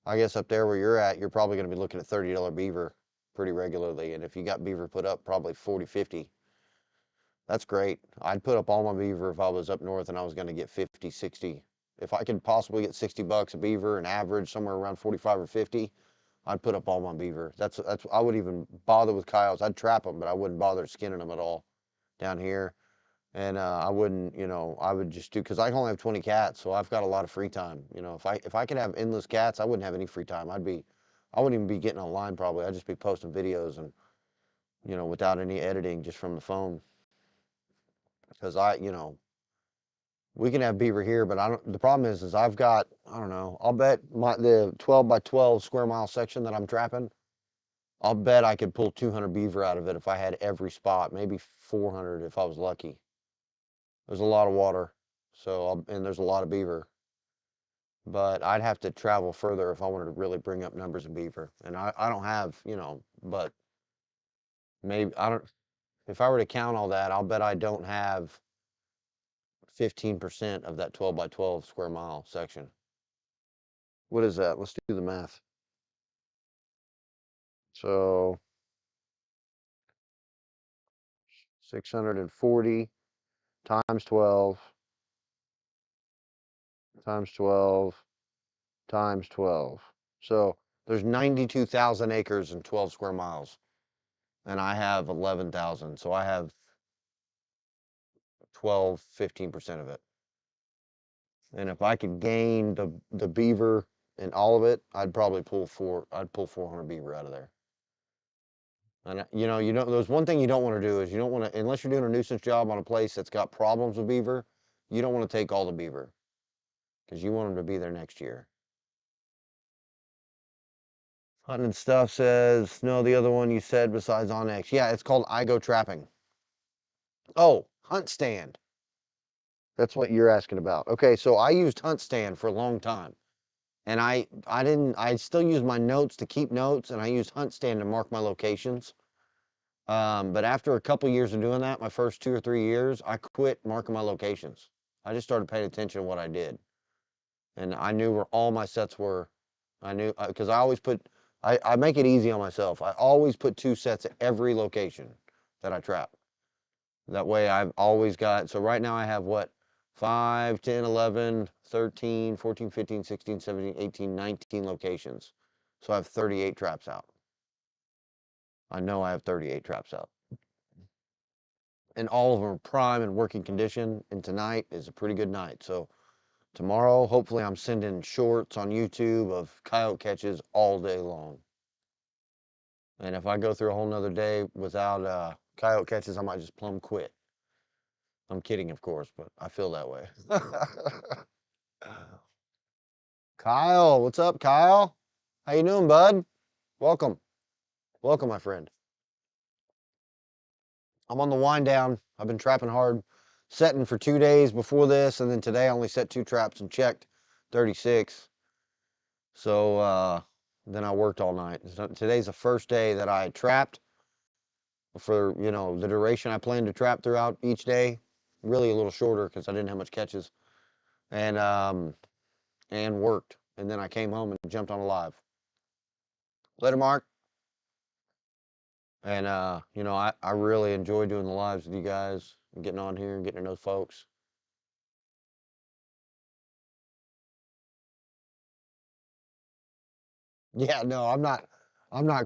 A: I guess up there where you're at, you're probably going to be looking at $30 beaver pretty regularly. And if you got beaver put up, probably 40, 50. That's great. I'd put up all my beaver if I was up north and I was going to get 50, 60. If I could possibly get 60 bucks a beaver and average somewhere around 45 or 50, I'd put up all my beaver. That's I wouldn't even bother with coyotes. I'd trap them, but I wouldn't bother skinning them at all down here. And I wouldn't, I would just do because I only have 20 cats, so I've got a lot of free time. If I could have endless cats, I wouldn't have any free time. I wouldn't even be getting online probably. I'd just be posting videos and without any editing, just from the phone. Because we can have beaver here, but I don't. The problem is I've got I don't know. I'll bet the 12 by 12 square mile section that I'm trapping. I'll bet I could pull 200 beaver out of it if I had every spot, maybe 400 if I was lucky. There's a lot of water, and there's a lot of beaver. But I'd have to travel further if I wanted to really bring up numbers of beaver. And I don't have, but maybe I don't. If I were to count all that, I'll bet I don't have 15% of that 12 by 12 square mile section. What is that? Let's do the math. So 640 times 12 times 12 times 12. So there's 92,000 acres and 12 square miles. And I have 11,000. So I have 12, 15% of it. And if I could gain the beaver and all of it, I'd pull 400 beaver out of there. And there's one thing you don't want to do is you don't want to, unless you're doing a nuisance job on a place that's got problems with beaver, you don't want to take all the beaver because you want them to be there next year. Hunting and Stuff says, no, the other one you said besides Onyx. Yeah, it's called I Go Trapping. Oh, Hunt Stand. That's what you're asking about. Okay, so I used Hunt Stand for a long time. And I still use my notes to keep notes, and I use Hunt Stand to mark my locations. But after a couple years of doing that, my first 2 or 3 years, I quit marking my locations. I just started paying attention to what I did. And I knew where all my sets were. I knew, because I always put I make it easy on myself. I always put 2 sets at every location that I trap. That way I've always got, so right now I have what, 5, 10, 11, 13, 14, 15, 16, 17, 18, 19 locations. So I have 38 traps out. I know I have 38 traps out. And all of them are prime and working condition. And tonight is a pretty good night. So tomorrow, hopefully I'm sending shorts on YouTube of coyote catches all day long. And if I go through a whole nother day without coyote catches, I might just plumb quit. I'm kidding, of course, but I feel that way. Kyle, what's up, Kyle? How you doing, bud? Welcome. Welcome, my friend. I'm on the wind down. I've been trapping hard, setting for 2 days before this, and then today I only set 2 traps and checked 36. So then I worked all night. So today's the first day that I trapped for, the duration I planned to trap throughout each day. Really a little shorter because I didn't have much catches. And worked. And then I came home and jumped on a live. Later, Mark. And I really enjoy doing the lives with you guys and getting on here and getting to know folks. Yeah, no, I'm not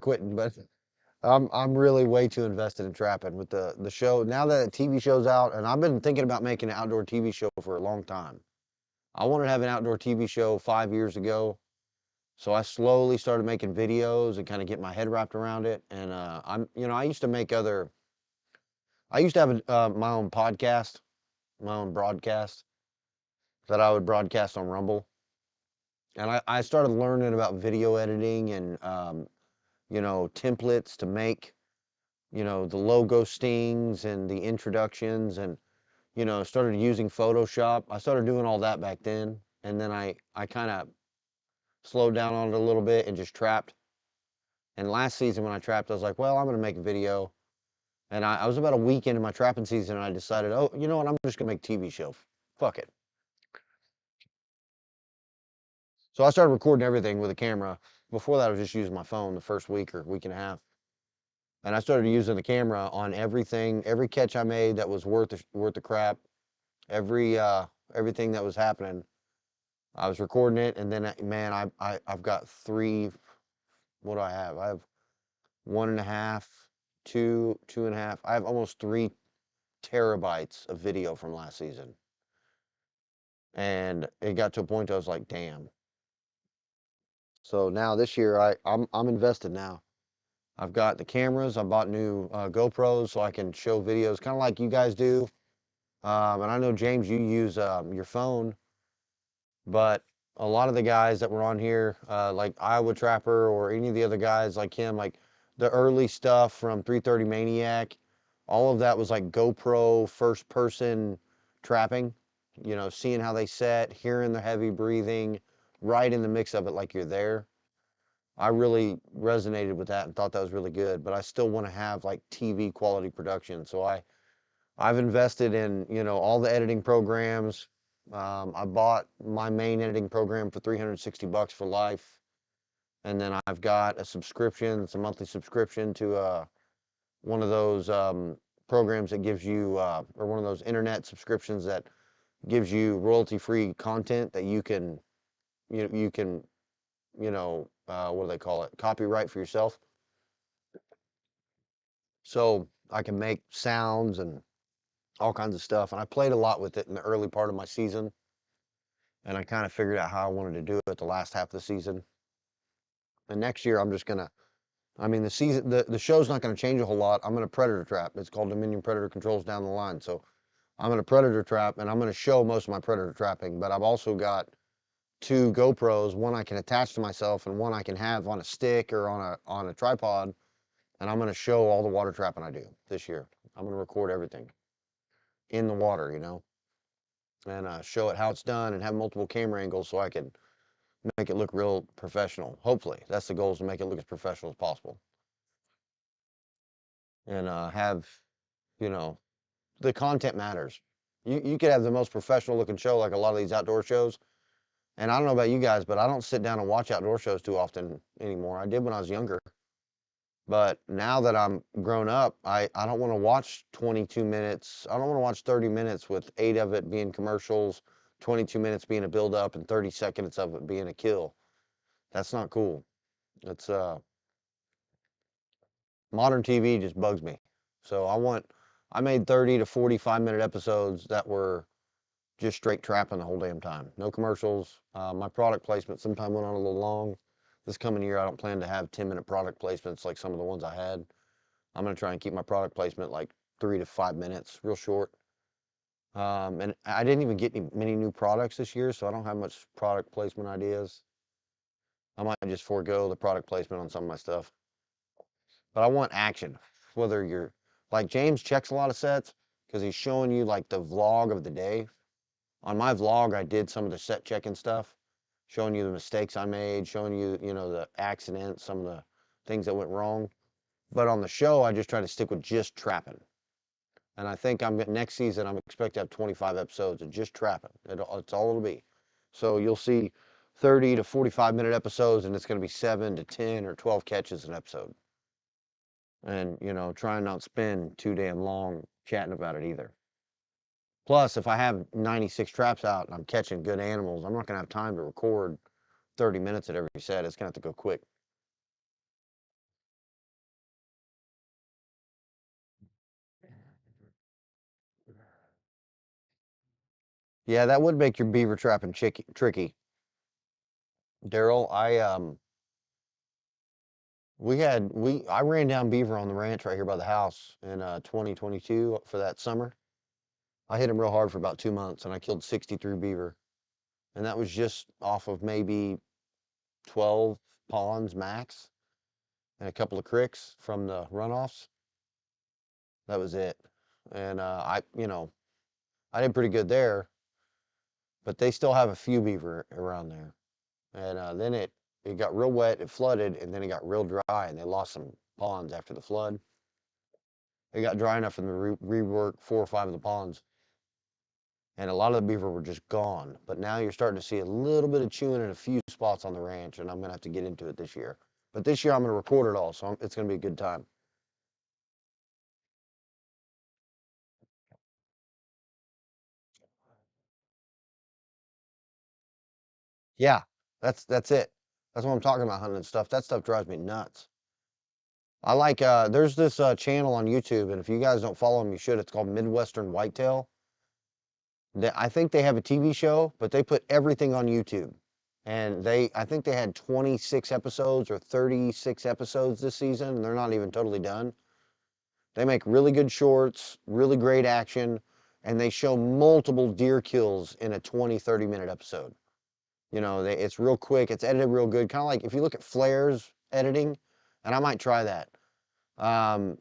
A: quitting, but I'm really way too invested in trapping with the show. Now that the TV show's out, and I've been thinking about making an outdoor TV show for a long time. I wanted to have an outdoor TV show 5 years ago, so I slowly started making videos and kind of get my head wrapped around it. And I used to have my own podcast, my own broadcast that I would broadcast on Rumble. And I started learning about video editing and, templates to make, the logo stings and the introductions and, started using Photoshop. I started doing all that back then. And then I kind of slowed down on it a little bit and just trapped. And last season when I trapped, I was like, well, I'm going to make a video. And I was about a week into my trapping season and I decided, oh, you know what? I'm just going to make a TV show. Fuck it. So I started recording everything with a camera. Before that, I was just using my phone the first week or week and a half. And I started using the camera on everything, every catch I made that was worth the crap, everything that was happening. I was recording it, and then man, I've got three. What do I have? I have one and a half, two and a half. I have almost 3 terabytes of video from last season, and it got to a point I was like, damn. So now this year, I'm invested now. I've got the cameras. I bought new GoPros so I can show videos, kind of like you guys do. And I know, James, you use your phone, but a lot of the guys that were on here, like Iowa Trapper or any of the other guys like him, like the early stuff from 330 Maniac, all of that was like GoPro first person trapping, seeing how they set, hearing the heavy breathing, right in the mix of it like you're there. I really resonated with that and thought that was really good, but I still want to have like TV quality production. So I've invested in, all the editing programs. I bought my main editing program for 360 bucks for life. And then I've got a subscription, it's a monthly subscription to one of those programs that gives you, or one of those internet subscriptions that gives you royalty-free content that you can, what do they call it? Copyright for yourself. So I can make sounds and all kinds of stuff. And I played a lot with it in the early part of my season. And I kind of figured out how I wanted to do it the last half of the season. And next year, I'm just going to, the show's not going to change a whole lot. I'm going to predator trap. It's called Dominion Predator Controls down the line. So I'm going to predator trap and I'm going to show most of my predator trapping. But I've also got 2 GoPros, one I can attach to myself and one I can have on a stick or on a tripod. And I'm going to show all the water trapping I do this year. I'm going to record everything in the water, and show it how it's done and have multiple camera angles so I can make it look real professional. Hopefully, that's the goal, is to make it look as professional as possible. And have, you know, the content matters. You could have the most professional looking show like a lot of these outdoor shows, And I don't know about you guys, but I don't sit down and watch outdoor shows too often anymore. I did when I was younger. But now that I'm grown up, I don't want to watch 22 minutes. I don't want to watch 30 minutes with 8 of it being commercials, 22 minutes being a build up, and 30 seconds of it being a kill. That's not cool. It's modern TV just bugs me. So I made 30 to 45-minute episodes that were just straight trapping the whole damn time. No commercials. My product placement sometime went on a little long. This coming year, I don't plan to have 10-minute product placements like some of the ones I had. I'm going to try and keep my product placement like 3 to 5 minutes, real short. And I didn't even get many new products this year, so I don't have much product placement ideas. I might just forego the product placement on some of my stuff. But I want action. Whether you're like James checks a lot of sets because he's showing you like the vlog of the day. On my vlog, I did some of the set checking stuff, showing you the mistakes I made, showing you, the accidents, some of the things that went wrong. But on the show, I just try to stick with just trapping. And I think next season, I'm expected to have 25 episodes of just trapping. It's all it'll be. So you'll see 30 to 45-minute episodes, and it's going to be 7 to 10 or 12 catches an episode. And, try and not spend too damn long chatting about it either. Plus, if I have 96 traps out and I'm catching good animals, I'm not going to have time to record 30 minutes at every set. It's going to have to go quick. Yeah, that would make your beaver trapping tricky. Daryl, I ran down beaver on the ranch right here by the house in 2022 for that summer. I hit him real hard for about 2 months and I killed 63 beaver. And that was just off of maybe 12 ponds max and a couple of cricks from the runoffs. That was it. And I did pretty good there, but they still have a few beaver around there. And then it got real wet, it flooded, and then it got real dry, and they lost some ponds after the flood. It got dry enough for them to rework 4 or 5 of the ponds, and a lot of the beaver were just gone. But now you're starting to see a little bit of chewing in a few spots on the ranch, and I'm gonna have to get into it this year. But this year I'm gonna record it all, so it's gonna be a good time. Yeah, that's it. That's what I'm talking about, hunting and stuff. That stuff drives me nuts. I like there's this channel on YouTube, and if you guys don't follow them, you should. It's called Midwestern Whitetail. I think they have a TV show, but they put everything on YouTube. And I think they had 26 episodes or 36 episodes this season, and they're not even totally done. They make really good shorts, really great action, and they show multiple deer kills in a 20, 30-minute episode. It's real quick, it's edited real good, kind of like if you look at Flair's editing, and I might try that. Um,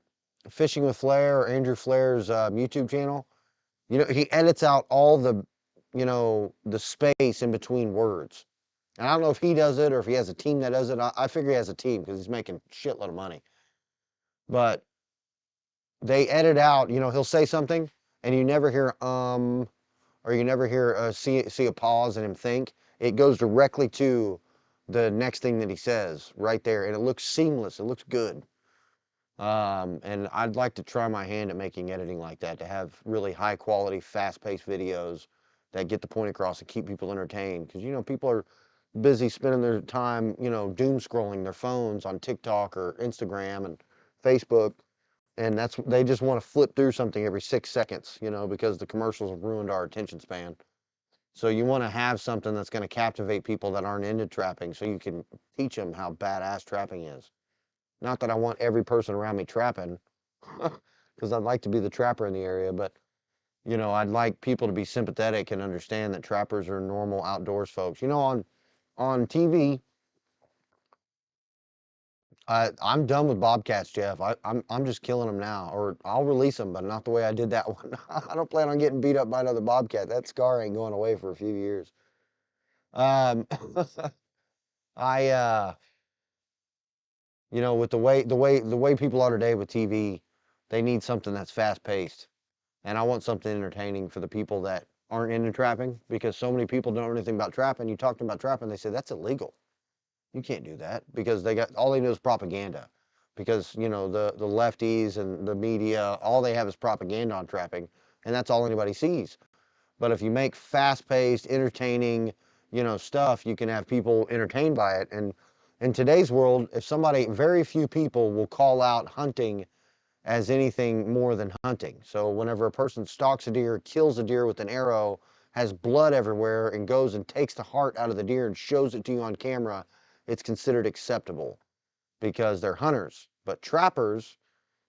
A: Fishing with Flair or Andrew Flair's YouTube channel, he edits out all the space in between words. And I don't know if he does it or if he has a team that does it. I figure he has a team because he's making shitload of money. But they edit out, he'll say something and you never hear or you never hear see a pause and him think. It goes directly to the next thing that he says right there, and it looks seamless. It looks good. And I'd like to try my hand at making editing like that, to have really high quality, fast paced videos that get the point across and keep people entertained. Because, people are busy spending their time, doom scrolling their phones on TikTok or Instagram and Facebook. And they just want to flip through something every 6 seconds, because the commercials have ruined our attention span. So you want to have something that's going to captivate people that aren't into trapping so you can teach them how badass trapping is. Not that I want every person around me trapping, because I'd like to be the trapper in the area, but I'd like people to be sympathetic and understand that trappers are normal outdoors folks. On TV, I'm done with bobcats, Jeff. I'm just killing them now, or I'll release them, but not the way I did that one. I don't plan on getting beat up by another bobcat. That scar ain't going away for a few years. Um, I with the way people are today with TV, they need something that's fast paced. And I want something entertaining for the people that aren't into trapping because so many people don't know anything about trapping. You talk to them about trapping, they say that's illegal. You can't do that because they got all they know is propaganda. Because the lefties and the media, all they have is propaganda on trapping, and that's all anybody sees. But if you make fast-paced, entertaining, stuff, you can have people entertained by it. And in today's world, very few people will call out hunting as anything more than hunting. So whenever a person stalks a deer, kills a deer with an arrow, has blood everywhere, and goes and takes the heart out of the deer and shows it to you on camera, it's considered acceptable because they're hunters. But trappers,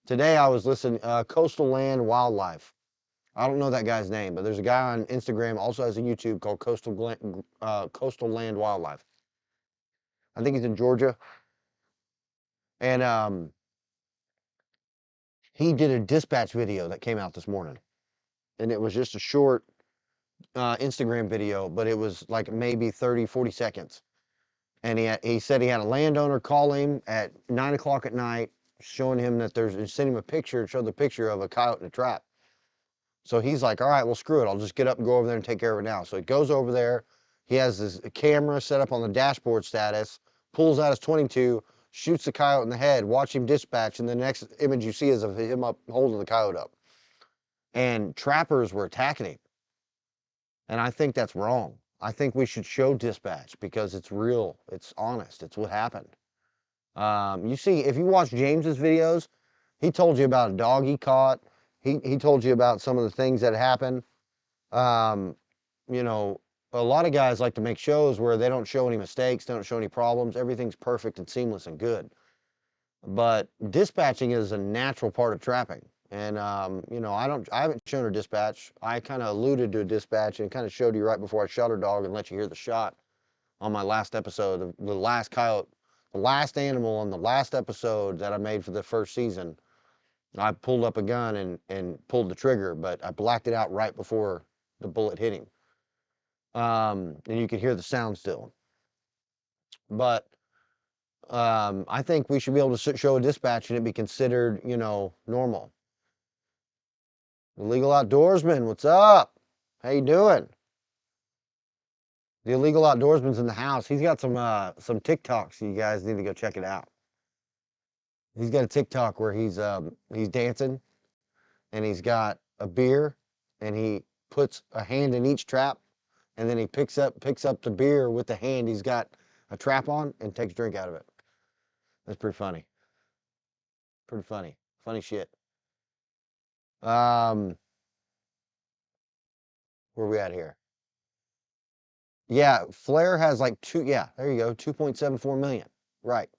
A: today I was listening, Coastal Land Wildlife. I don't know that guy's name, but there's a guy on Instagram, also has a YouTube called Coastal Land Wildlife. I think he's in Georgia. And he did a dispatch video that came out this morning. And it was just a short Instagram video, but it was like maybe 30, 40 seconds. And he said he had a landowner call him at 9 o'clock at night, showing him that sent him a picture, showed the picture of a coyote in a trap. So he's like, all right, well, screw it. I'll just get up and go over there and take care of it now. So he goes over there. He has this camera set up on the dashboard status, pulls out his 22, shoots the coyote in the head, watch him dispatch, and the next image you see is of him up holding the coyote up. And trappers were attacking him. And I think that's wrong. I think we should show dispatch because it's real. It's honest. It's what happened. You see, if you watch James's videos, he told you about a dog he caught. He told you about some of the things that happened. Um, you know, a lot of guys like to make shows where they don't show any mistakes, they don't show any problems. Everything's perfect and seamless and good. But dispatching is a natural part of trapping. And I haven't shown her dispatch. I kind of alluded to a dispatch and kind of showed you right before I shot her dog and let you hear the shot on my last episode of the last coyote, the last animal on the last episode that I made for the first season. I pulled up a gun and pulled the trigger, but I blacked it out right before the bullet hit him. And you could hear the sound still. But I think we should be able to show a dispatch and it be considered, normal. The Illegal Outdoorsman, what's up? How you doing? The Illegal Outdoorsman's in the house. He's got some TikToks. You guys need to go check it out. He's got a TikTok where he's dancing and he's got a beer and he puts a hand in each trap and then he picks up the beer with the hand he's got a trap on and takes a drink out of it. That's pretty funny. Pretty funny. Funny shit. Where we at here? Yeah, Flair has like there you go, 2.74 million. Right.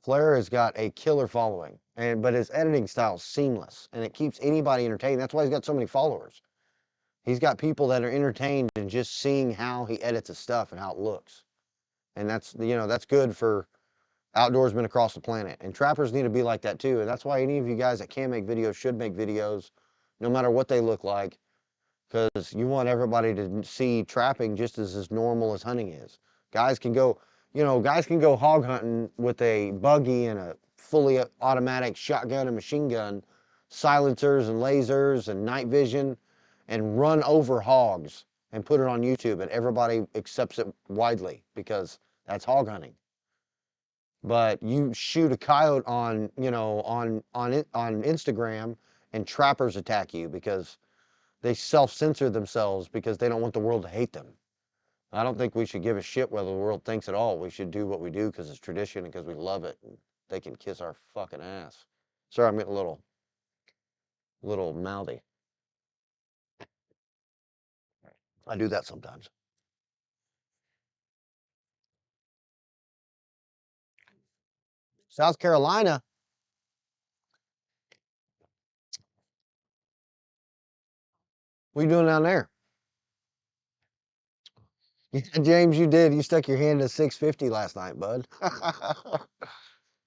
A: Flair has got a killer following, but his editing style is seamless and it keeps anybody entertained. That's why he's got so many followers. He's got people that are entertained in just seeing how he edits his stuff and how it looks. And that's good for outdoorsmen across the planet. And trappers need to be like that too. And that's why any of you guys that can make videos should make videos, no matter what they look like, because you want everybody to see trapping just as normal as hunting is. Guys can go, guys can go hog hunting with a buggy and a fully automatic shotgun and machine gun, silencers and lasers and night vision, and run over hogs and put it on YouTube, and everybody accepts it widely because that's hog hunting. But you shoot a coyote on Instagram, and trappers attack you because they self-censor themselves because they don't want the world to hate them. I don't think we should give a shit whether the world thinks at all. We should do what we do because it's tradition and because we love it. And they can kiss our fucking ass. Sorry, I'm getting a little mouthy. I do that sometimes. South Carolina. What are you doing down there? Yeah, James, you did. You stuck your hand in a 650 last night, bud.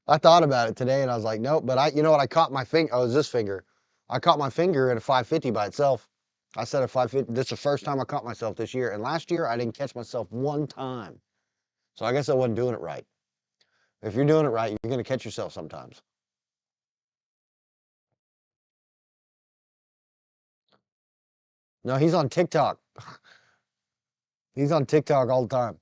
A: I thought about it today and I was like, nope. But you know what? I caught my finger. Oh, it was this finger. I caught my finger at a 550 by itself. I said a 550. This is the first time I caught myself this year. And last year I didn't catch myself one time. So I guess I wasn't doing it right. If you're doing it right, you're going to catch yourself sometimes. No, he's on TikTok. He's on TikTok all the time.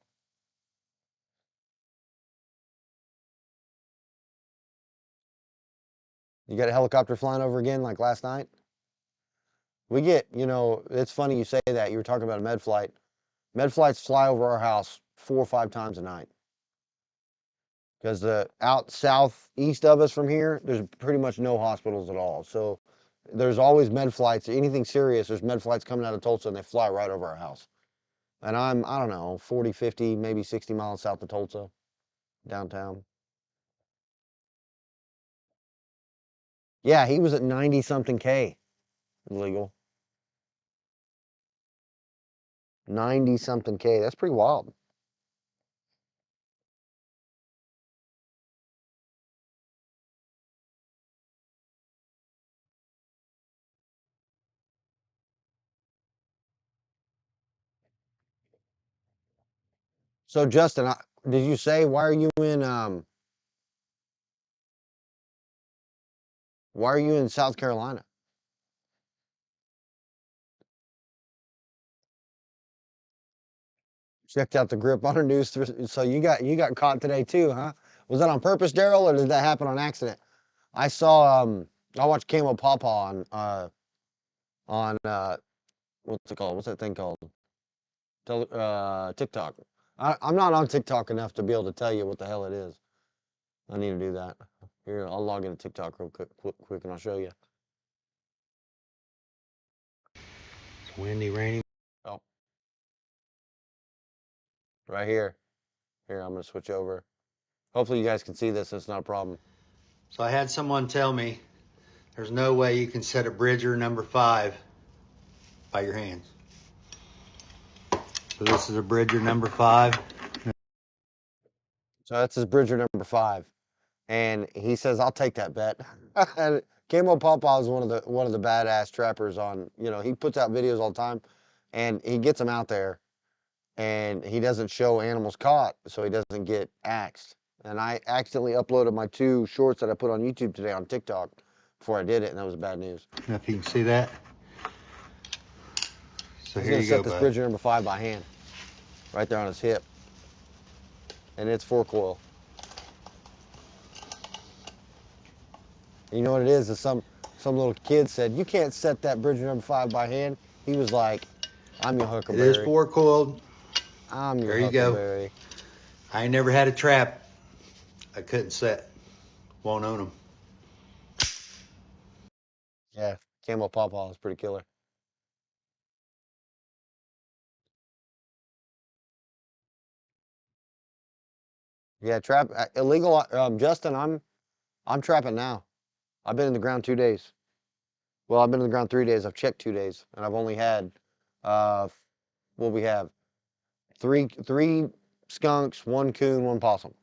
A: You got a helicopter flying over again like last night? We get, it's funny you say that. You were talking about a med flight. Med flights fly over our house 4 or 5 times a night. Because the out southeast of us from here, there's pretty much no hospitals at all. So there's always med flights. Anything serious, there's med flights coming out of Tulsa and they fly right over our house. And I don't know, 40, 50, maybe 60 miles south of Tulsa, downtown. Yeah, he was at 90 something K illegal. 90 something K. That's pretty wild. So Justin, did you say why are you in South Carolina? Checked out the grip on her news. So you got caught today too, huh? Was that on purpose, Daryl, or did that happen on accident? I saw I watched Camo Pawpaw on what's it called? What's that thing called? TikTok. I'm not on TikTok enough to be able to tell you what the hell it is. I need to do that. Here, I'll log into TikTok real quick, and I'll show you.
B: It's windy, rainy.
A: Oh, right here. Here, I'm gonna switch over. Hopefully you guys can see this. It's not a problem.
B: So I had someone tell me there's no way you can set a Bridger #5 by your hands. So this is a Bridger #5.
A: So that's his Bridger #5, and he says, "I'll take that bet." And Camo Pawpaw is one of the badass trappers on. He puts out videos all the time, and he gets them out there, and he doesn't show animals caught, so he doesn't get axed. And I accidentally uploaded my 2 shorts that I put on YouTube today on TikTok before I did it, and that was bad news.
B: I don't know if you can see that. So
A: He's
B: here
A: gonna
B: you go,
A: set this
B: bud.
A: Bridger #5 by hand, right there on his hip, and it's 4 coil. You know what it is? Is some little kid said, "You can't set that Bridger #5 by hand." He was like, "I'm your
B: It is
A: Huckleberry.
B: 4-coiled.
A: I'm your
B: There you go.
A: Huckleberry."
B: I ain't never had a trap I couldn't set. Won't own them.
A: Yeah, Camo Pawpaw is pretty killer. Yeah, illegal. Justin, I'm trapping now. I've been in the ground 2 days. Well, I've been in the ground 3 days. I've checked 2 days, and I've only had, uh, what we have, three skunks, 1 coon, 1 possum.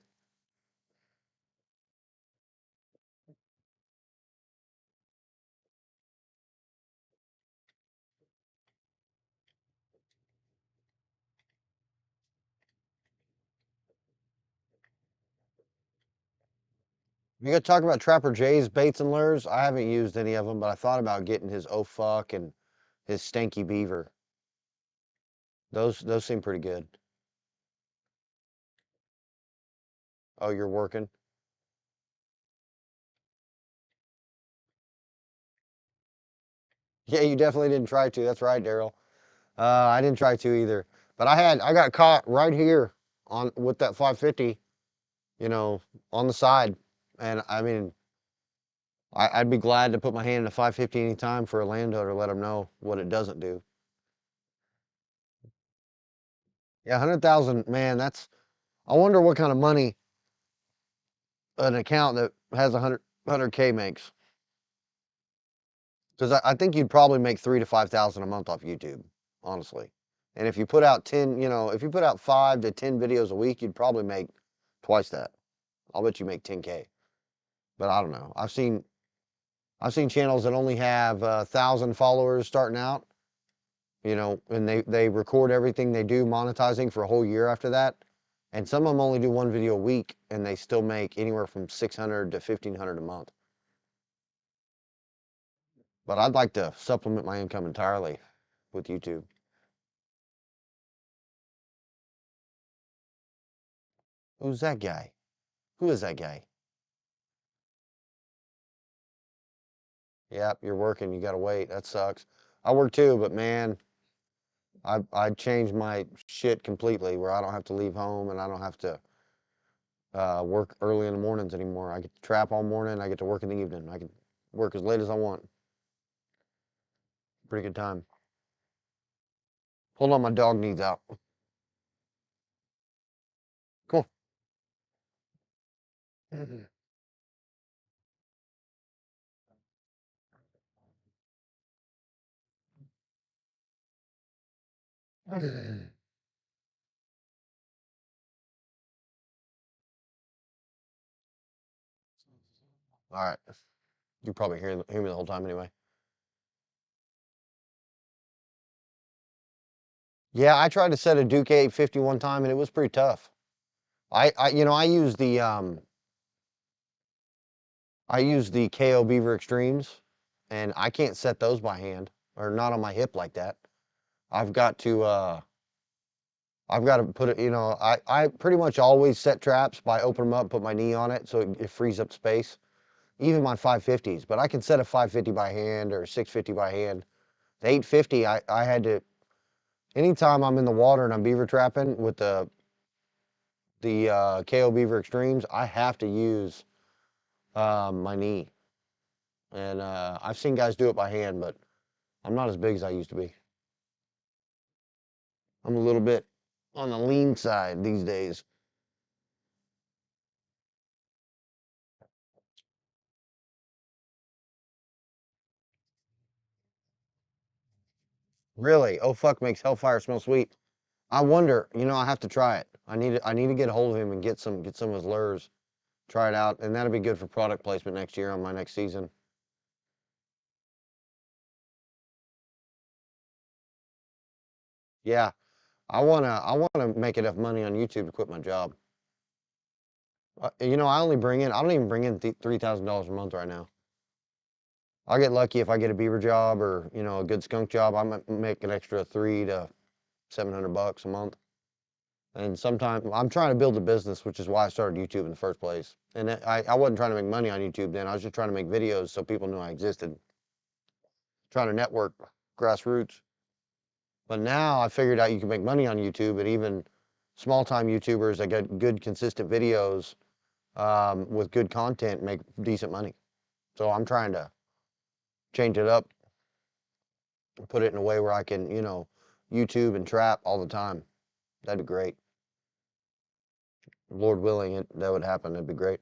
A: You got to talk about Trapper Jay's baits and lures. I haven't used any of them, but I thought about getting his Oh Fuck and his Stanky Beaver. Those seem pretty good. Oh, you're working? Yeah, you definitely didn't try to. That's right, Daryl. I didn't try to either. But I got caught right here on with that 550, you know, on the side. And I mean, I'd be glad to put my hand in a 550 anytime for a landowner, let them know what it doesn't do. Yeah, 100,000, man, I wonder what kind of money an account that has 100K makes. Because I think you'd probably make 3 to 5 thousand a month off YouTube, honestly. And if you put out 10, if you put out 5 to 10 videos a week, you'd probably make twice that. I'll bet you make 10K. But I don't know. I've seen channels that only have 1,000 followers starting out, and they record everything they do monetizing for a whole year after that. And some of them only do 1 video a week, and they still make anywhere from 600 to 1,500 a month. But I'd like to supplement my income entirely. with YouTube. Who's that guy? Who is that guy? Yep, you're working. You got to wait. That sucks. I work too, but man, I changed my shit completely where I don't have to leave home and I don't have to work early in the mornings anymore. I get to trap all morning. I get to work in the evening. I can work as late as I want. Pretty good time. Hold on, my dog needs out. Come on. All right. You probably hear me the whole time anyway. Yeah, I tried to set a Duke 850 one time and it was pretty tough. I use the KO Beaver Extremes and I can't set those by hand or not on my hip like that. I've got to put it, I pretty much always set traps by open them up, put my knee on it so it frees up space. Even my 550s, but I can set a 550 by hand or a 650 by hand. The 850, I had to, anytime I'm in the water and I'm beaver trapping with the KO Beaver Extremes, I have to use my knee. And I've seen guys do it by hand, but I'm not as big as I used to be. I'm a little bit on the lean side these days. Really? Oh fuck, makes hellfire smell sweet. I wonder, I have to try it. I need to get a hold of him and get some of his lures, try it out, and that'll be good for product placement next year on my next season. Yeah, I wanna make enough money on YouTube to quit my job. I don't even bring in $3,000 a month right now. I'll get lucky if I get a beaver job or, a good skunk job. I might make an extra 300 to $700 a month. And sometimes I'm trying to build a business, which is why I started YouTube in the first place. And I wasn't trying to make money on YouTube then. I was just trying to make videos so people knew I existed, trying to network grassroots. But now I figured out you can make money on YouTube, and even small time YouTubers that get good, consistent videos with good content make decent money. So I'm trying to change it up, put it in a way where I can, YouTube and trap all the time. That'd be great. Lord willing, that would happen. That'd be great.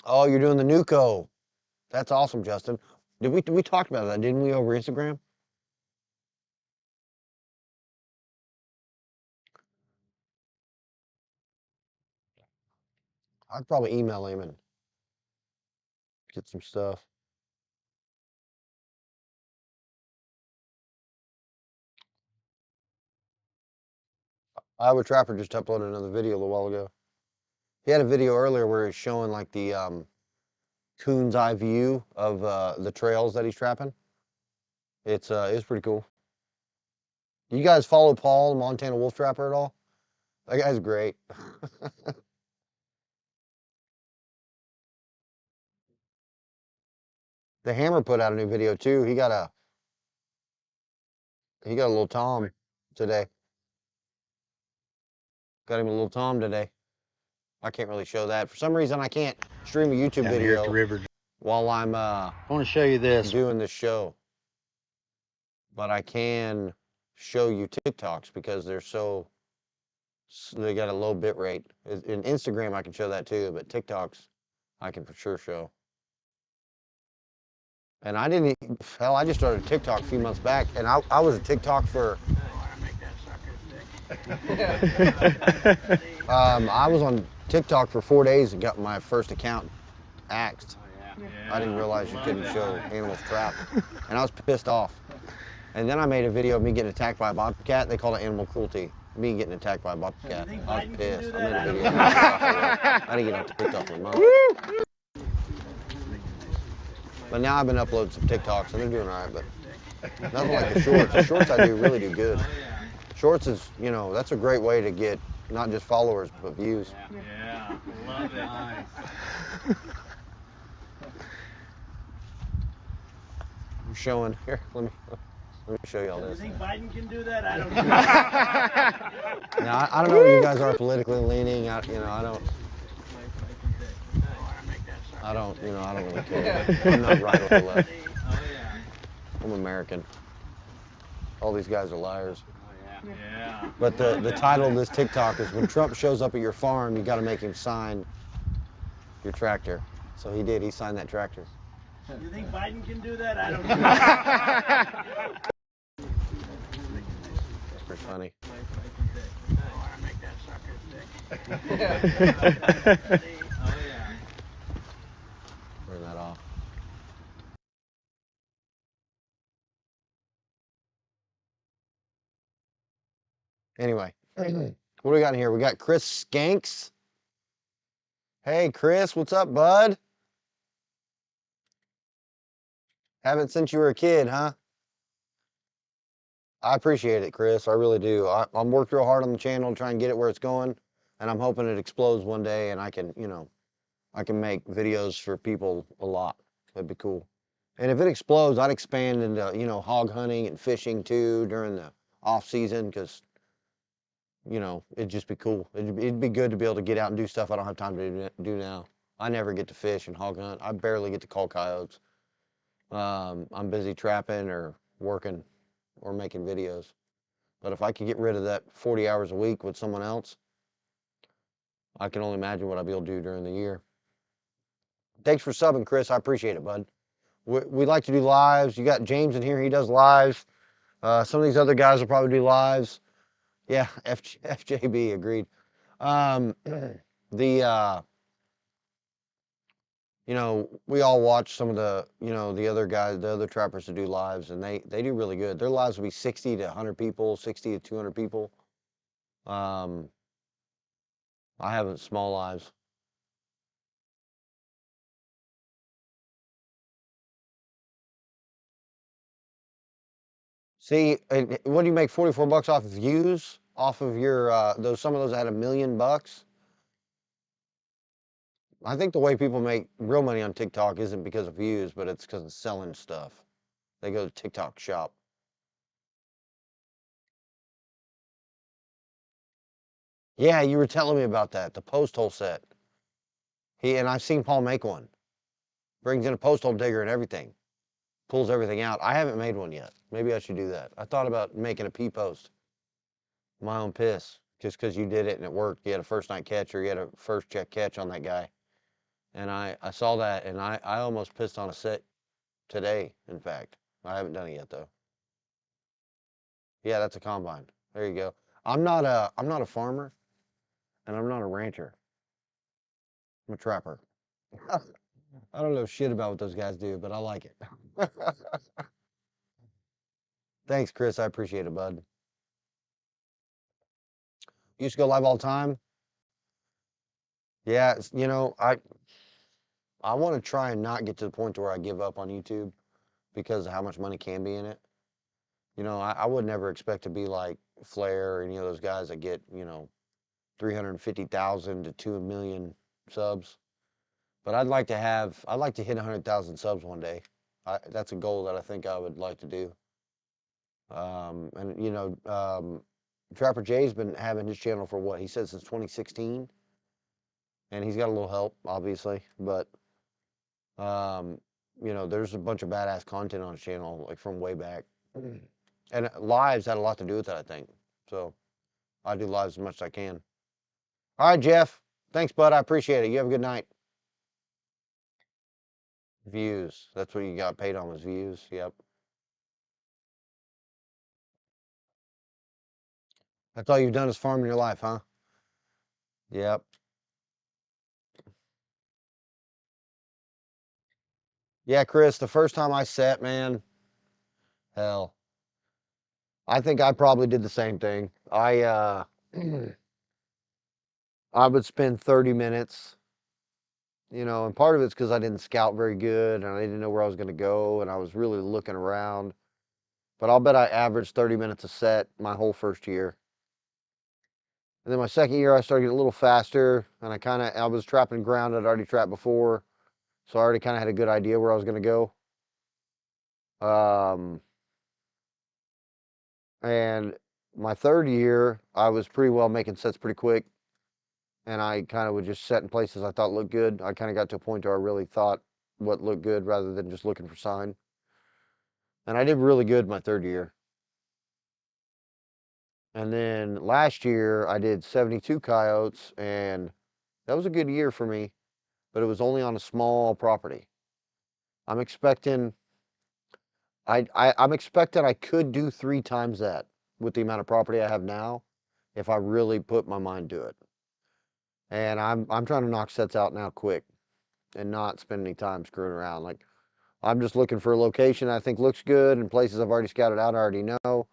A: Oh, you're doing the Nuco. That's awesome, Justin. We talked about that, didn't we, over Instagram? I'd probably email him and get some stuff. Iowa Trapper just uploaded another video a little while ago. He had a video earlier where he's showing like the coon's eye view of the trails that he's trapping. It's pretty cool. You guys follow Paul, the Montana Wolf Trapper, at all? That guy's great. The Hammer put out a new video too. He got a little Tom today. Got him a little Tom today. I can't really show that. For some reason, I can't stream a YouTube
B: Down here at the
A: video
B: river.
A: while I'm
B: I want to show you this.
A: doing this show. But I can show you TikToks because they got a low bit rate. In Instagram, I can show that too, but TikToks, I can for sure show. And I just started TikTok a few months back, and I was a TikTok for, I was on TikTok for 4 days and got my first account axed. I didn't realize you couldn't show animals trapped, and I was pissed off. And then I made a video of me getting attacked by a bobcat. They call it animal cruelty. Me getting attacked by a bobcat. I was pissed. I made a video. I didn't get on TikTok for a month. But now I've been uploading some TikToks, and they're doing all right. But Nothing like the shorts. The shorts I do really do good.
C: Oh yeah.
A: Shorts is, that's a great way to get not just followers but views.
C: Yeah. Love it.
B: Nice.
A: I'm showing here. Let me show you all
C: You
A: this.
C: think Biden can do that? I don't know.
A: Now I don't know where you guys are politically leaning. I don't really care. I'm not right or left.
C: Oh yeah.
A: I'm American. All these guys are liars.
C: Oh yeah. Yeah.
A: But the
C: Love
A: the
C: it.
A: title of this TikTok is when Trump shows up at your farm, you got to make him sign your tractor. So he did. He signed that tractor.
C: You think Biden can do that? I don't know.
A: That's pretty funny.
C: Oh yeah.
A: Turn that off. Anyway, what do we got in here? We got Chris Skanks. Hey, Chris, what's up, bud? Haven't since you were a kid, huh? I appreciate it, Chris. I really do. I'm worked real hard on the channel to try and get it where it's going, and I'm hoping it explodes one day and I can make videos for people a lot. That'd be cool. And if it explodes, I'd expand into, hog hunting and fishing too during the off season because, it'd just be cool. It'd be good to be able to get out and do stuff I don't have time to do now. I never get to fish and hog hunt. I barely get to call coyotes. I'm busy trapping or working or making videos. But if I could get rid of that 40 hours a week with someone else, I can only imagine what I'd be able to do during the year. Thanks for subbing, Chris. I appreciate it, bud. We like to do lives. You got James in here. He does lives. Some of these other guys will probably do lives. Yeah, FJB agreed. The we all watch some of the other guys, the other trappers that do lives, and they do really good. Their lives will be 60 to 100 people, 60 to 200 people. Um, I have small lives. See, what do you make 44 bucks off of views? Off of your some of those had $1 million. I think the way people make real money on TikTok isn't because of views, but it's because of selling stuff. They go to TikTok shop. Yeah, you were telling me about that, the post hole set. And I've seen Paul make one. Brings in a post hole digger and everything. Pulls everything out. I haven't made one yet. Maybe I should do that. I thought about making a pee post. My own piss. Just because you did it and it worked. You had a first night catch or you had a first check catch on that guy. And I saw that and I almost pissed on a set today, in fact. I haven't done it yet though. Yeah, that's a combine. There you go. I'm not a farmer and I'm not a rancher. I'm a trapper. I don't know shit about what those guys do, but I like it. Thanks, Chris. I appreciate it, bud. You used to go live all the time. Yeah, I want to try and not get to the point to where I give up on YouTube because of how much money can be in it. I would never expect to be like Flair or any of those guys that get, 350,000 to 2 million subs. But I'd like to hit 100,000 subs one day. That's a goal that I think I would like to do. And Trapper Jay's been having his channel for what he said since 2016, and he's got a little help, obviously, but um, there's a bunch of badass content on his channel like from way back, and lives had a lot to do with that, I think. So I do lives as much as I can. All right, Jeff. Thanks, bud. I appreciate it. You have a good night. Views. That's what you got paid on was views. Yep. That's all you've done is farm in your life, huh? Yep. Yeah, Chris, the first time I sat, man, hell, I think I probably did the same thing. I would spend 30 minutes, and part of it's because I didn't scout very good and I didn't know where I was going to go and I was really looking around. but I'll bet I averaged 30 minutes a set my whole first year. And then my second year, I started getting a little faster, and I was trapping ground I'd already trapped before, so I already kind of had a good idea where I was going to go. And my third year, I was pretty well making sets pretty quick, and I kind of would just set in places I thought looked good. I kind of got to a point where I really thought what looked good rather than just looking for sign. And I did really good my third year. And then last year, I did 72 coyotes, and that was a good year for me, but it was only on a small property. I'm expecting I'm expecting I could do 3 times that with the amount of property I have now if I really put my mind to it. And I'm trying to knock sets out now quick and not spend any time screwing around. Like I'm just looking for a location I think looks good and places I've already scouted out I already know,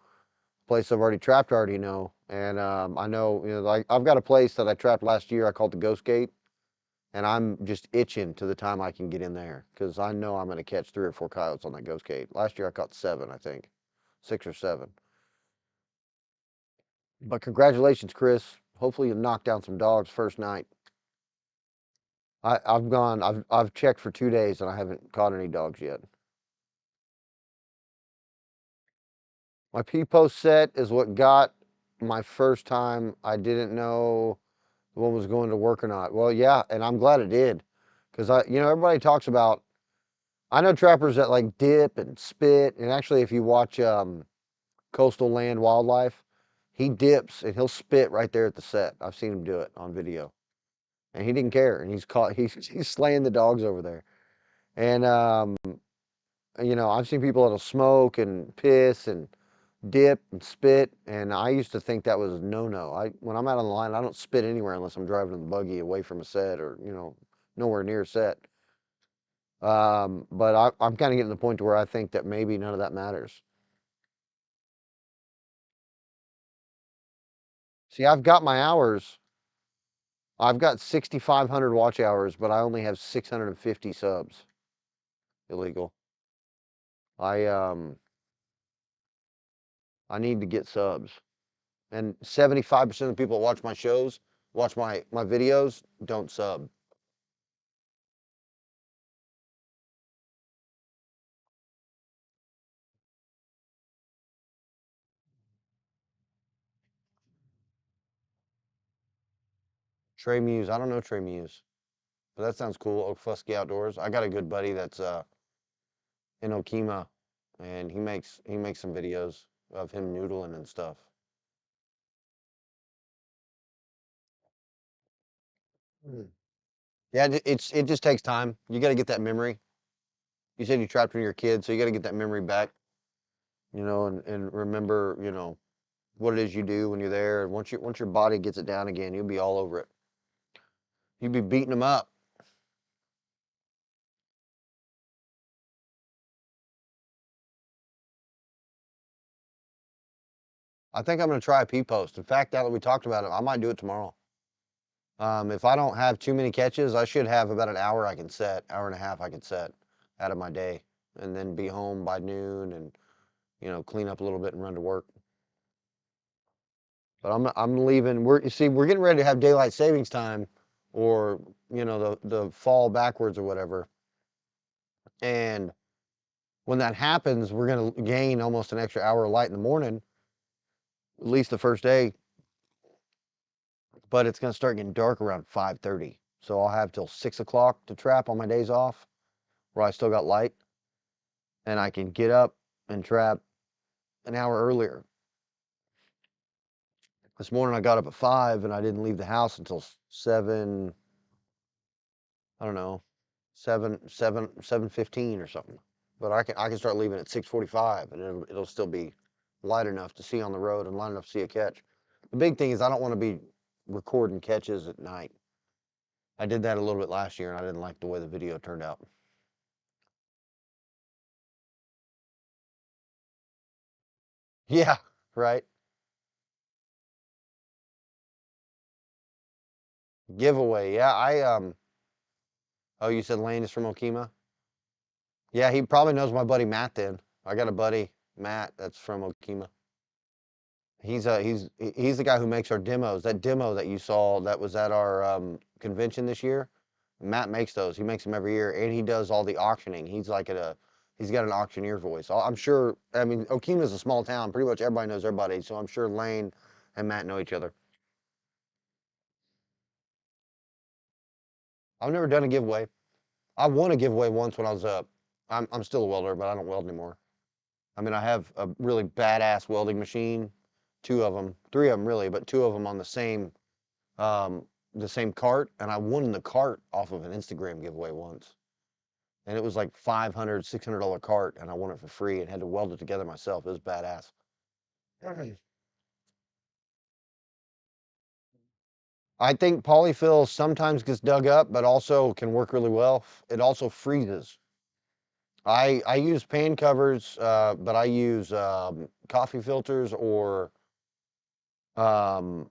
A: places I've already trapped I already know. And I know, like I've got a place that I trapped last year I called the Ghost Gate, and I'm just itching to the time I can get in there because I know I'm going to catch 3 or 4 coyotes on that Ghost Gate. Last year I caught 7, I think, 6 or 7. But congratulations, Chris. Hopefully you knock down some dogs first night. I've checked for 2 days and I haven't caught any dogs yet. My P-post set is what got my first time. I didn't know the one was going to work or not. Well, yeah, and I'm glad it did. Because everybody talks about, I know trappers that like dip and spit, and actually if you watch Coastal Land Wildlife, he dips and he'll spit right there at the set. I've seen him do it on video. And he didn't care, and he's slaying the dogs over there. And I've seen people that'll smoke and piss and dip and spit, and I used to think that was no. When I'm out on the line, I don't spit anywhere unless I'm driving in the buggy away from a set or nowhere near a set. But I'm kind of getting to the point to where I think that maybe none of that matters. See, I've got my hours. I've got 6,500 watch hours, but I only have 650 subs illegal. I need to get subs. And 75% of the people that watch my shows, watch my videos, don't sub. Trey Muse, I don't know Trey Muse, but that sounds cool. Okfuski Outdoors. I got a good buddy that's in Okima, and he makes some videos of him noodling and stuff. Mm. Yeah, it just takes time. You got to get that memory. You said you trapped when you were a kid, so you got to get that memory back, and remember, what it is you do when you're there. And once your body gets it down again, you'll be all over it. You'll be beating them up. I think I'm going to try a P post. In fact, now that we talked about it, I might do it tomorrow. If I don't have too many catches, I should have about an hour I can set, hour and a half I can set out of my day, and then be home by noon and clean up a little bit and run to work. But I'm leaving. We're getting ready to have daylight savings time, or the fall backwards or whatever. And when that happens, we're going to gain almost an extra hour of light in the morning, at least the first day. But it's going to start getting dark around 5:30. So I'll have till 6 o'clock to trap on my days off, where I still got light, and I can get up and trap an hour earlier. This morning I got up at 5 and I didn't leave the house until 7. I don't know, 7:15 or something. But I can start leaving at 6:45, and it'll still be light enough to see on the road and light enough to see a catch. The big thing is I don't want to be recording catches at night. I did that a little bit last year, and I didn't like the way the video turned out. Yeah, right. Giveaway. Yeah, oh, you said Lane is from Okima? Yeah, he probably knows my buddy Matt then. I got a buddy Matt, that's from Okima. He's the guy who makes our demos. That demo that you saw that was at our convention this year, Matt makes those. He makes them every year, and he does all the auctioning. He's got an auctioneer voice. I'm sure. I mean, Okima is a small town. Pretty much everybody knows everybody. So I'm sure Lane and Matt know each other. I've never done a giveaway. I won a giveaway once when I was up. I'm still a welder, but I don't weld anymore. I mean, I have a really badass welding machine, two of them, three of them really, but two of them on um, the same cart, and I won the cart off of an Instagram giveaway once. And it was like $500, $600 cart, and I won it for free and had to weld it together myself. It was badass. I think polyfill sometimes gets dug up, but also can work really well. It also freezes. I use pan covers, but I use coffee filters or um,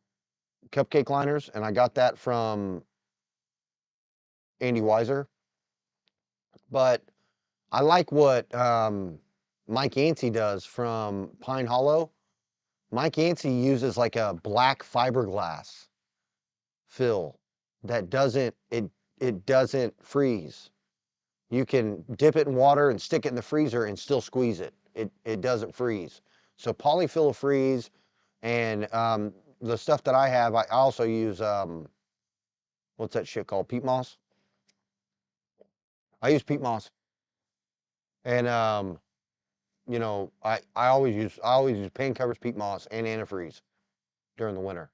A: cupcake liners, and I got that from Andy Weiser. But I like what Mike Yancey does from Pine Hollow. Mike Yancey uses like a black fiberglass fill that it doesn't freeze. You can dip it in water and stick it in the freezer and still squeeze it. It doesn't freeze. So polyfill will freeze, and the stuff that I have, I also use what's that shit called? Peat moss. I use peat moss, and I always use paint covers, peat moss, and antifreeze during the winter.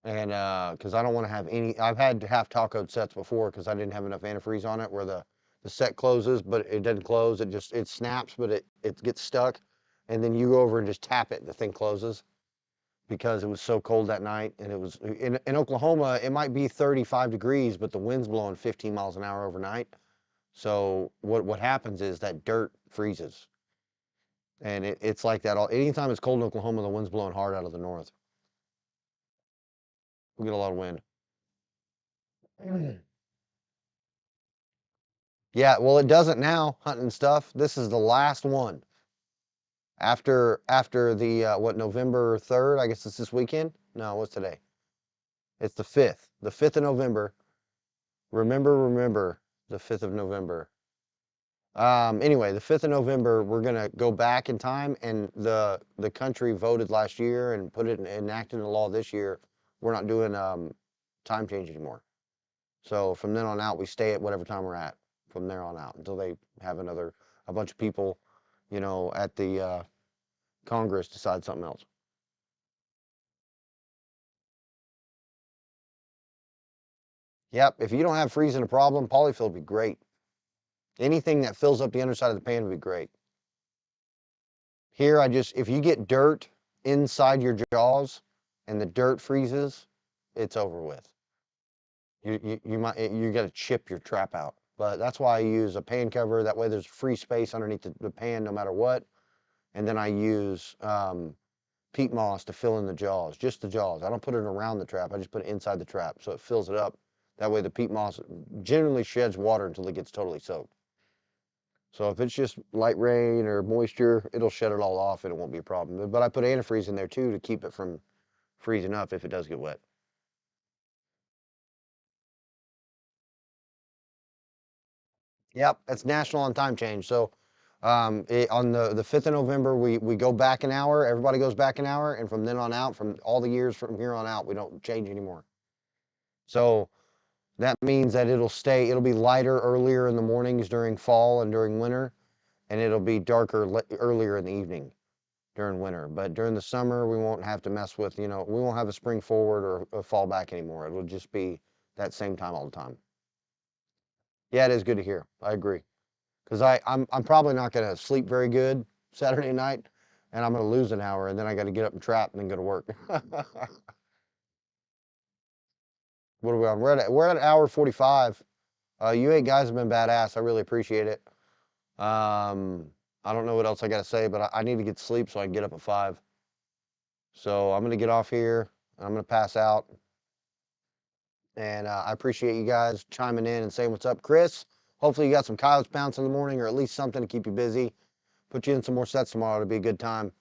A: And because I don't want to have any, I've had to have tacoed sets before because I didn't have enough antifreeze on it where the set closes, but it doesn't close. It snaps, but it gets stuck. And then you go over and just tap it, and the thing closes because it was so cold that night. And it was in Oklahoma, it might be 35 degrees, but the wind's blowing 15 miles an hour overnight. So what happens is that dirt freezes. And it's like that anytime it's cold in Oklahoma, the wind's blowing hard out of the north. We get a lot of wind. Yeah, well, it doesn't now, hunting stuff. This is the last one. After the what, November 3rd, I guess it's this weekend. No, what's today? It's the 5th. The 5th of November. Remember the 5th of November. Anyway, the 5th of November, we're gonna go back in time, and the country voted last year and enacted into law this year. We're not doing time change anymore. So from then on out, we stay at whatever time we're at from there on out until they have a bunch of people, at the Congress decide something else. Yep, if you don't have freezing a problem, polyfill would be great. Anything that fills up the underside of the pan would be great. Here, if you get dirt inside your jaws and the dirt freezes, it's over with. You got to chip your trap out. But that's why I use a pan cover. That way there's free space underneath the pan no matter what. And then I use peat moss to fill in the jaws, just the jaws. I don't put it around the trap. I just put it inside the trap so it fills it up. That way the peat moss generally sheds water until it gets totally soaked. So if it's just light rain or moisture, it'll shed it all off and it won't be a problem. But I put antifreeze in there too to keep it from freezing up if it does get wet. Yep, it's national on time change. So on the 5th of November, we go back an hour. Everybody goes back an hour. And from then on out, from all the years from here on out, we don't change anymore. So that means that it'll be lighter earlier in the mornings during fall and during winter, and it'll be darker earlier in the evening during winter. But during the summer, we won't have to mess with, we won't have a spring forward or a fall back anymore. It'll just be that same time all the time. Yeah, it is good to hear. I agree. Because I'm probably not going to sleep very good Saturday night, and I'm going to lose an hour, and then I got to get up and trap and then go to work. What are we on? We're at hour 45. You eight guys have been badass. I really appreciate it. I don't know what else I got to say, but I need to get sleep so I can get up at 5. So I'm going to get off here. I'm going to pass out. And I appreciate you guys chiming in and saying what's up. Chris, hopefully you got some coyotes pouncing in the morning or at least something to keep you busy. Put you in some more sets tomorrow. It'll be a good time.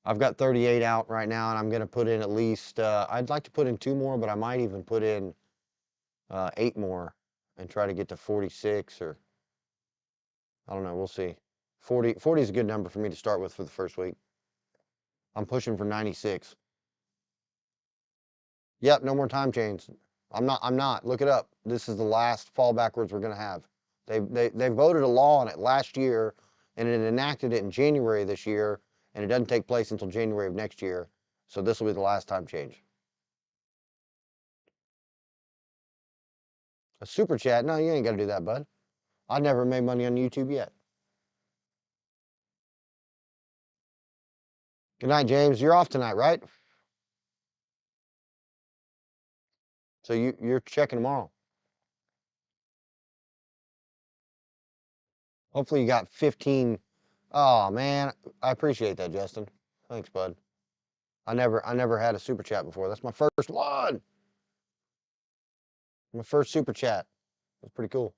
A: I've got 38 out right now, and I'm going to put in at least, I'd like to put in 2 more, but I might even put in 8 more and try to get to 46, or I don't know. We'll see. 40 is a good number for me to start with for the first week. I'm pushing for 96. Yep, no more time chains. I'm not. Look it up. This is the last fall backwards we're going to have. They voted a law on it last year, and it enacted it in January this year, and it doesn't take place until January of next year. So this will be the last time change. A super chat? No, you ain't got to do that, bud. I never made money on YouTube yet. Good night, James. You're off tonight, right? So you're checking tomorrow. Hopefully you got 15. Oh man, I appreciate that, Justin. Thanks, bud. I never had a super chat before. That's my first one. My first super chat. That's pretty cool.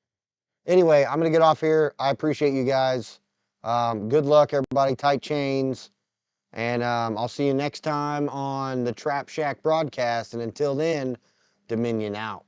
A: Anyway, I'm gonna get off here. I appreciate you guys. Good luck, everybody. Tight chains. And I'll see you next time on the Trap Shack broadcast. And until then, Dominion out.